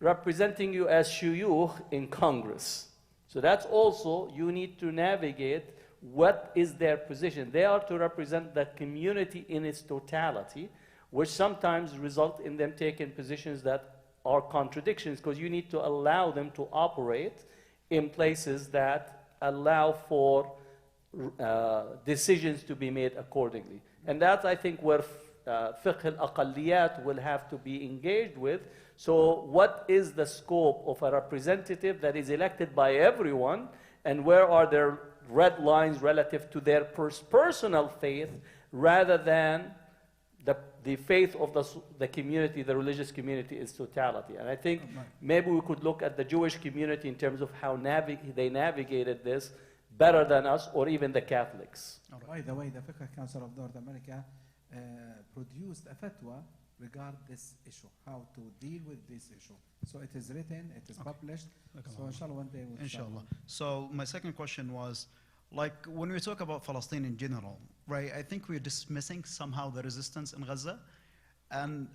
representing you as shuyukh in Congress. So that's also, you need to navigate what is their position. They are to represent the community in its totality, which sometimes result in them taking positions that are contradictions, because you need to allow them to operate in places that allow for decisions to be made accordingly. And that's, I think, where fiqh al-aqalliyat will have to be engaged with. So what is the scope of a representative that is elected by everyone, and where are their red lines relative to their personal faith rather than the faith of the community, the religious community is totality. And I think maybe we could look at the Jewish community in terms of how they navigated this better than us, or even the Catholics. By the way, the Fiqh Council of North America produced a fatwa regarding this issue, how to deal with this issue. So it is written, it is published. So inshallah one day we'll inshallah. So my second question was, like when we talk about Palestine in general, right, I think we're dismissing somehow the resistance in Gaza, and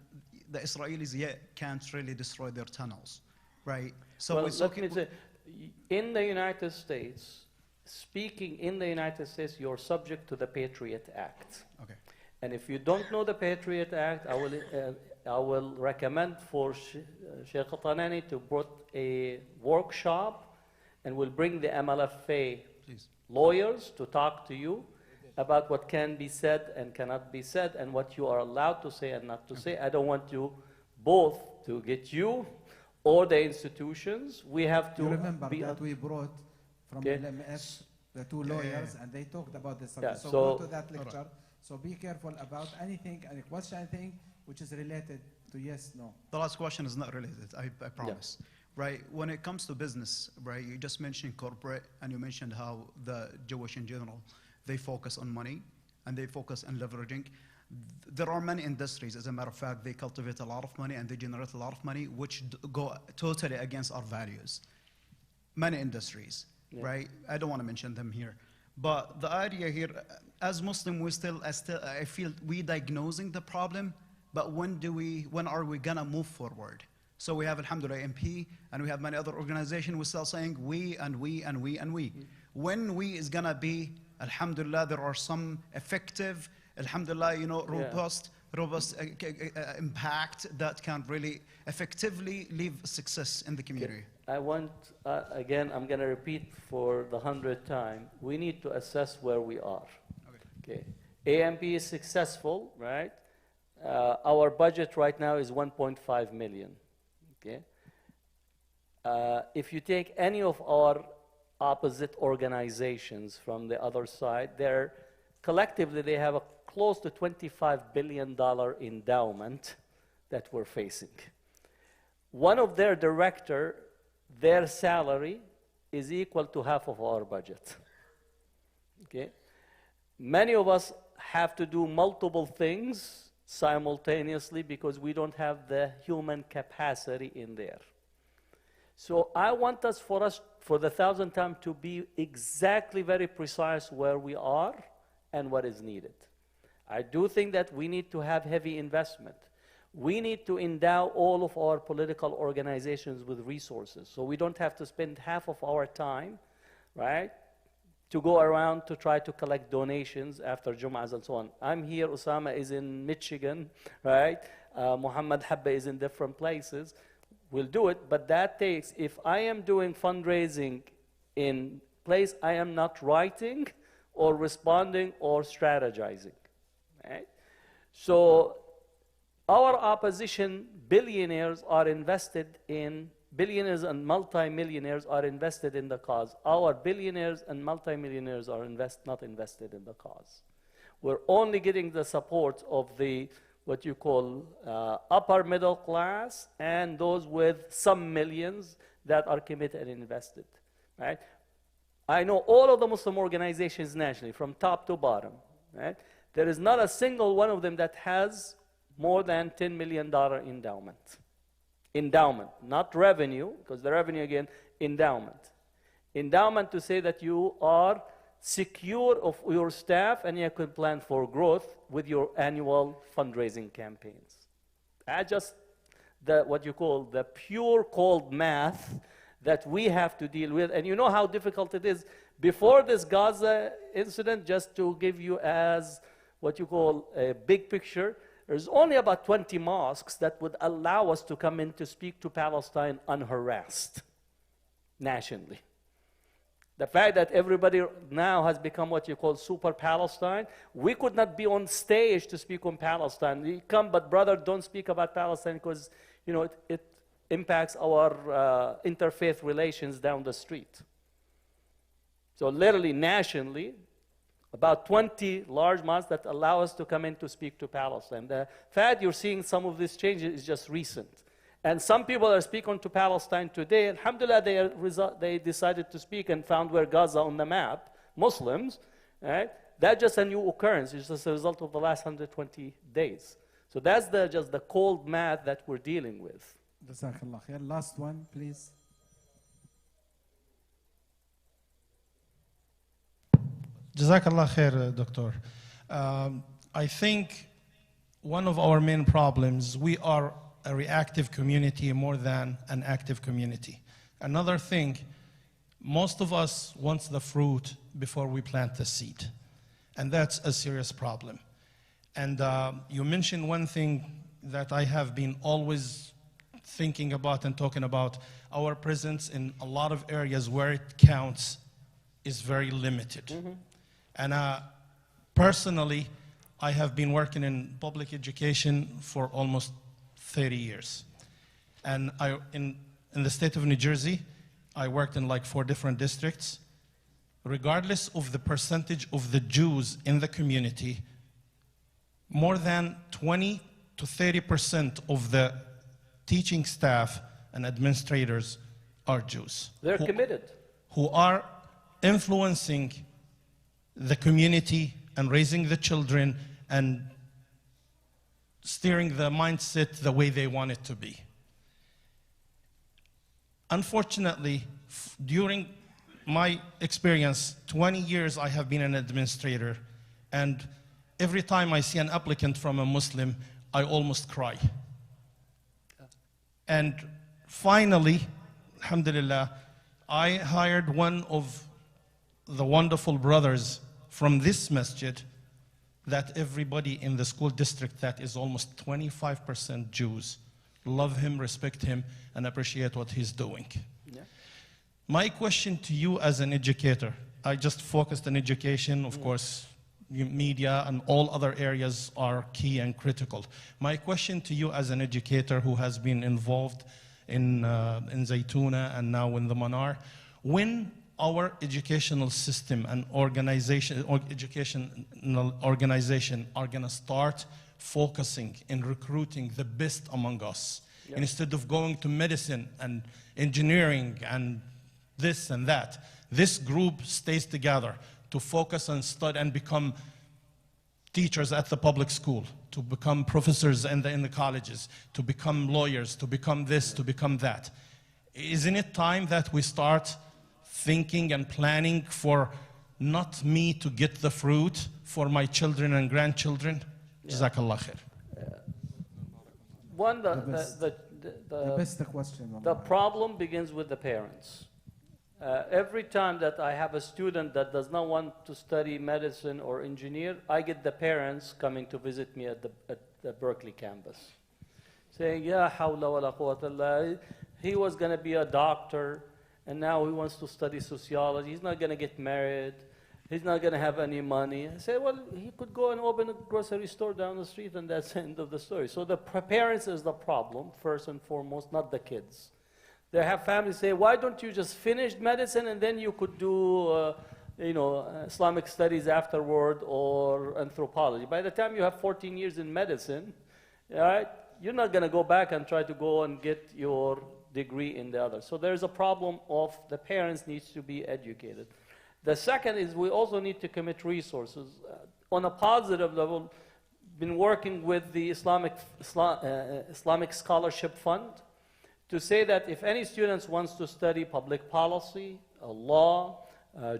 the Israelis yet can't really destroy their tunnels, right? So well, let me say, in the United States, speaking in the United States, you're subject to the Patriot Act. Okay. And if you don't know the Patriot Act, I will recommend for Sheikh Tanani to put a workshop, and we'll bring the MLFA lawyers to talk to you about what can be said and cannot be said, and what you are allowed to say and not to say. I don't want you both to get you or the institutions. We have to remember that we brought from LMS the 2 lawyers, and they talked about this subject. Yeah, so go to that lecture. So be careful about anything, any question, anything which is related to yes, no. The last question is not related, I promise. Yeah. Right, when it comes to business, right, you just mentioned corporate, and you mentioned how the Jewish in general, they focus on money, and they focus on leveraging. There are many industries, as a matter of fact, they cultivate a lot of money, and they generate a lot of money, which go totally against our values. Many industries, right? I don't want to mention them here. But the idea here, as Muslim, I feel we diagnosing the problem but when are we gonna move forward? So we have Alhamdulillah MP, and we have many other organizations who still saying we and we and we and we. When we is gonna be, Alhamdulillah, there are some effective, Alhamdulillah, robust impact that can really effectively leave success in the community. I want, again, I'm going to repeat for the 100th time, we need to assess where we are. Okay. AMP is successful, right? Our budget right now is 1.5 million. Okay. If you take any of our opposite organizations from the other side, collectively they have a close to $25 billion endowment that we're facing. One of their director, their salary is equal to half of our budget. Okay? Many of us have to do multiple things simultaneously because we don't have the human capacity in there. So I want us, for the 1,000th time, to be exactly very precise where we are and what is needed. I do think that we need to have heavy investment. We need to endow all of our political organizations with resources, so we don't have to spend half of our time, right, to go around to try to collect donations after Jum'ahs and so on. I'm here, Osama is in Michigan, right? Muhammad Habba is in different places. We'll do it, but that takes, if I am doing fundraising in place, I am not writing or responding or strategizing. Right? So our opposition billionaires are invested in, billionaires and multimillionaires are invested in the cause. Our billionaires and multimillionaires are not invested in the cause. We're only getting the support of the, what you call upper middle class and those with some millions that are committed and invested. Right? I know all of the Muslim organizations nationally, from top to bottom. Right? There is not a single one of them that has more than $10 million endowment. Endowment, not revenue, because the revenue, again, endowment. Endowment to say that you are secure of your staff and you can plan for growth with your annual fundraising campaigns. That's just what you call the pure cold math that we have to deal with. And you know how difficult it is. Before this Gaza incident, just to give you as what you call a big picture, there's only about 20 mosques that would allow us to come in to speak to Palestine unharassed nationally. The fact that everybody now has become what you call super Palestine, we could not be on stage to speak on Palestine. We come, but brother, don't speak about Palestine because it impacts our interfaith relations down the street. So literally nationally, about 20 large mosques that allow us to come in to speak to Palestine. The fact you're seeing some of these changes is just recent. And some people are speaking to Palestine today. Alhamdulillah, they decided to speak and found where Gaza on the map, Muslims. Right? That's just a new occurrence. It's just a result of the last 120 days. So that's just the cold math that we're dealing with. Jazakallah khair. Last one, please. Jazakallah khair, Doctor. I think one of our main problems, we are a reactive community more than an active community. Another thing, most of us want the fruit before we plant the seed. And that's a serious problem. And you mentioned one thing that I have been always thinking about and talking about. Our presence in a lot of areas where it counts is very limited. Mm-hmm. And personally, I have been working in public education for almost 30 years. And in the state of New Jersey, I worked in like 4 different districts. Regardless of the percentage of the Jews in the community, more than 20 to 30% of the teaching staff and administrators are Jews. They're committed. Who are influencing the community and raising the children and steering the mindset the way they want it to be. Unfortunately, during my experience, 20 years I have been an administrator, and every time I see an applicant from a Muslim, I almost cry. And finally, alhamdulillah, I hired one of the wonderful brothers from this masjid that everybody in the school district that is almost 25% Jews love him, respect him, and appreciate what he's doing. Yeah. My question to you as an educator, I just focused on education, of course, media and all other areas are key and critical. My question to you as an educator who has been involved in Zaytuna and now in the Manar, when our educational system and educational organization are going to start focusing in recruiting the best among us, instead of going to medicine and engineering and this and that, this group stays together to focus and study and become teachers at the public school, to become professors in the colleges, to become lawyers, to become this, to become that. Isn't it time that we start thinking and planning for not me to get the fruit, for my children and grandchildren? Jazakallah khair. One, The best question. the problem begins with the parents. Every time that I have a student that does not want to study medicine or engineer, I get the parents coming to visit me at the Berkeley campus, saying, "Ya hawla wa la quwwata illa." He was going to be a doctor, and now he wants to study sociology. He's not going to get married. He's not going to have any money. I say, well, he could go and open a grocery store down the street, and that's the end of the story. So the parents is the problem, first and foremost, not the kids. They have families say, why don't you just finish medicine and then you could do Islamic studies afterward or anthropology. By the time you have 14 years in medicine, right, you're not going to go back and try to go and get your degree in the other. So there's a problem of the parents needs to be educated. The second is we also need to commit resources. On a positive level, been working with the Islamic Scholarship Fund to say that if any students wants to study public policy, law,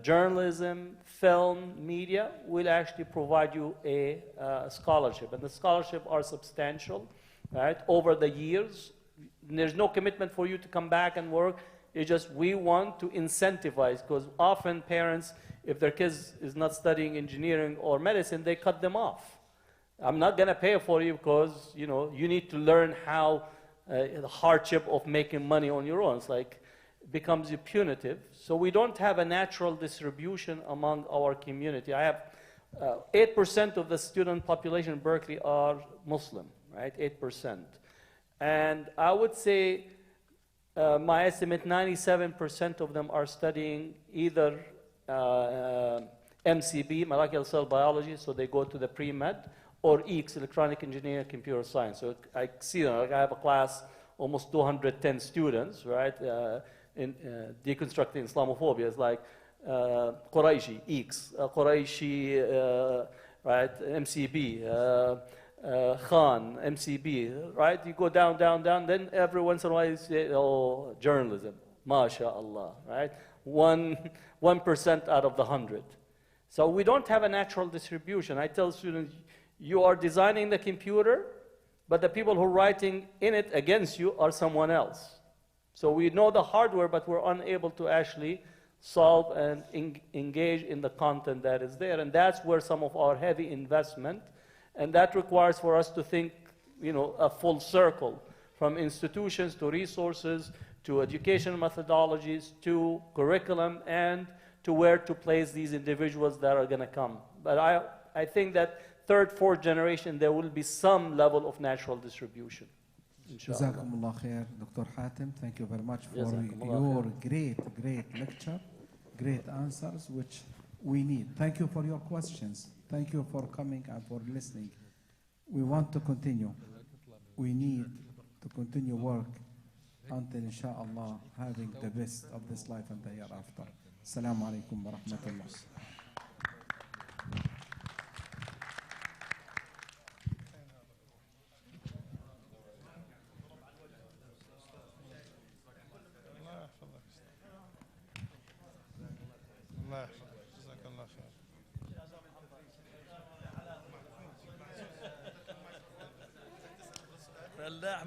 journalism, film, media, we'll actually provide you a scholarship. And the scholarship are substantial, right, over the years. There's no commitment for you to come back and work. It's just we want to incentivize, because often parents, if their kids is not studying engineering or medicine, they cut them off. I'm not going to pay for you because, you need to learn how the hardship of making money on your own. It's like, becomes punitive. So we don't have a natural distribution among our community. I have 8% of the student population in Berkeley are Muslim, right? 8%. And I would say, my estimate, 97% of them are studying either MCB, molecular cell biology, so they go to the pre-med, or EECS, electronic engineering, computer science. So I see them, like I have a class, almost 210 students, right, in deconstructing Islamophobia. It's like Quraishi, EECS, Quraishi, right, MCB, Khan, MCB, right? You go down, down, down, then every once in a while you say, oh, journalism, MashaAllah, right? 1% out of the 100. So we don't have a natural distribution. I tell students, you are designing the computer, but the people who are writing in it against you are someone else. So we know the hardware, but we're unable to actually solve and engage in the content that is there. And that's where some of our heavy investment, and that requires for us to think, a full circle, from institutions to resources, to educational methodologies, to curriculum, and to where to place these individuals that are going to come. But I think that third, fourth generation, there will be some level of natural distribution. Jazakumullah khair, Dr. Hatem. Thank you very much for your great lecture, great answers, which we need. Thank you for your questions. Thank you for coming and for listening. We want to continue. We need to continue work until, inshallah, having the best of this life and the hereafter. Assalamu alaikum wa rahmatullah.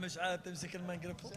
مش عارف تمسك الميكروفون.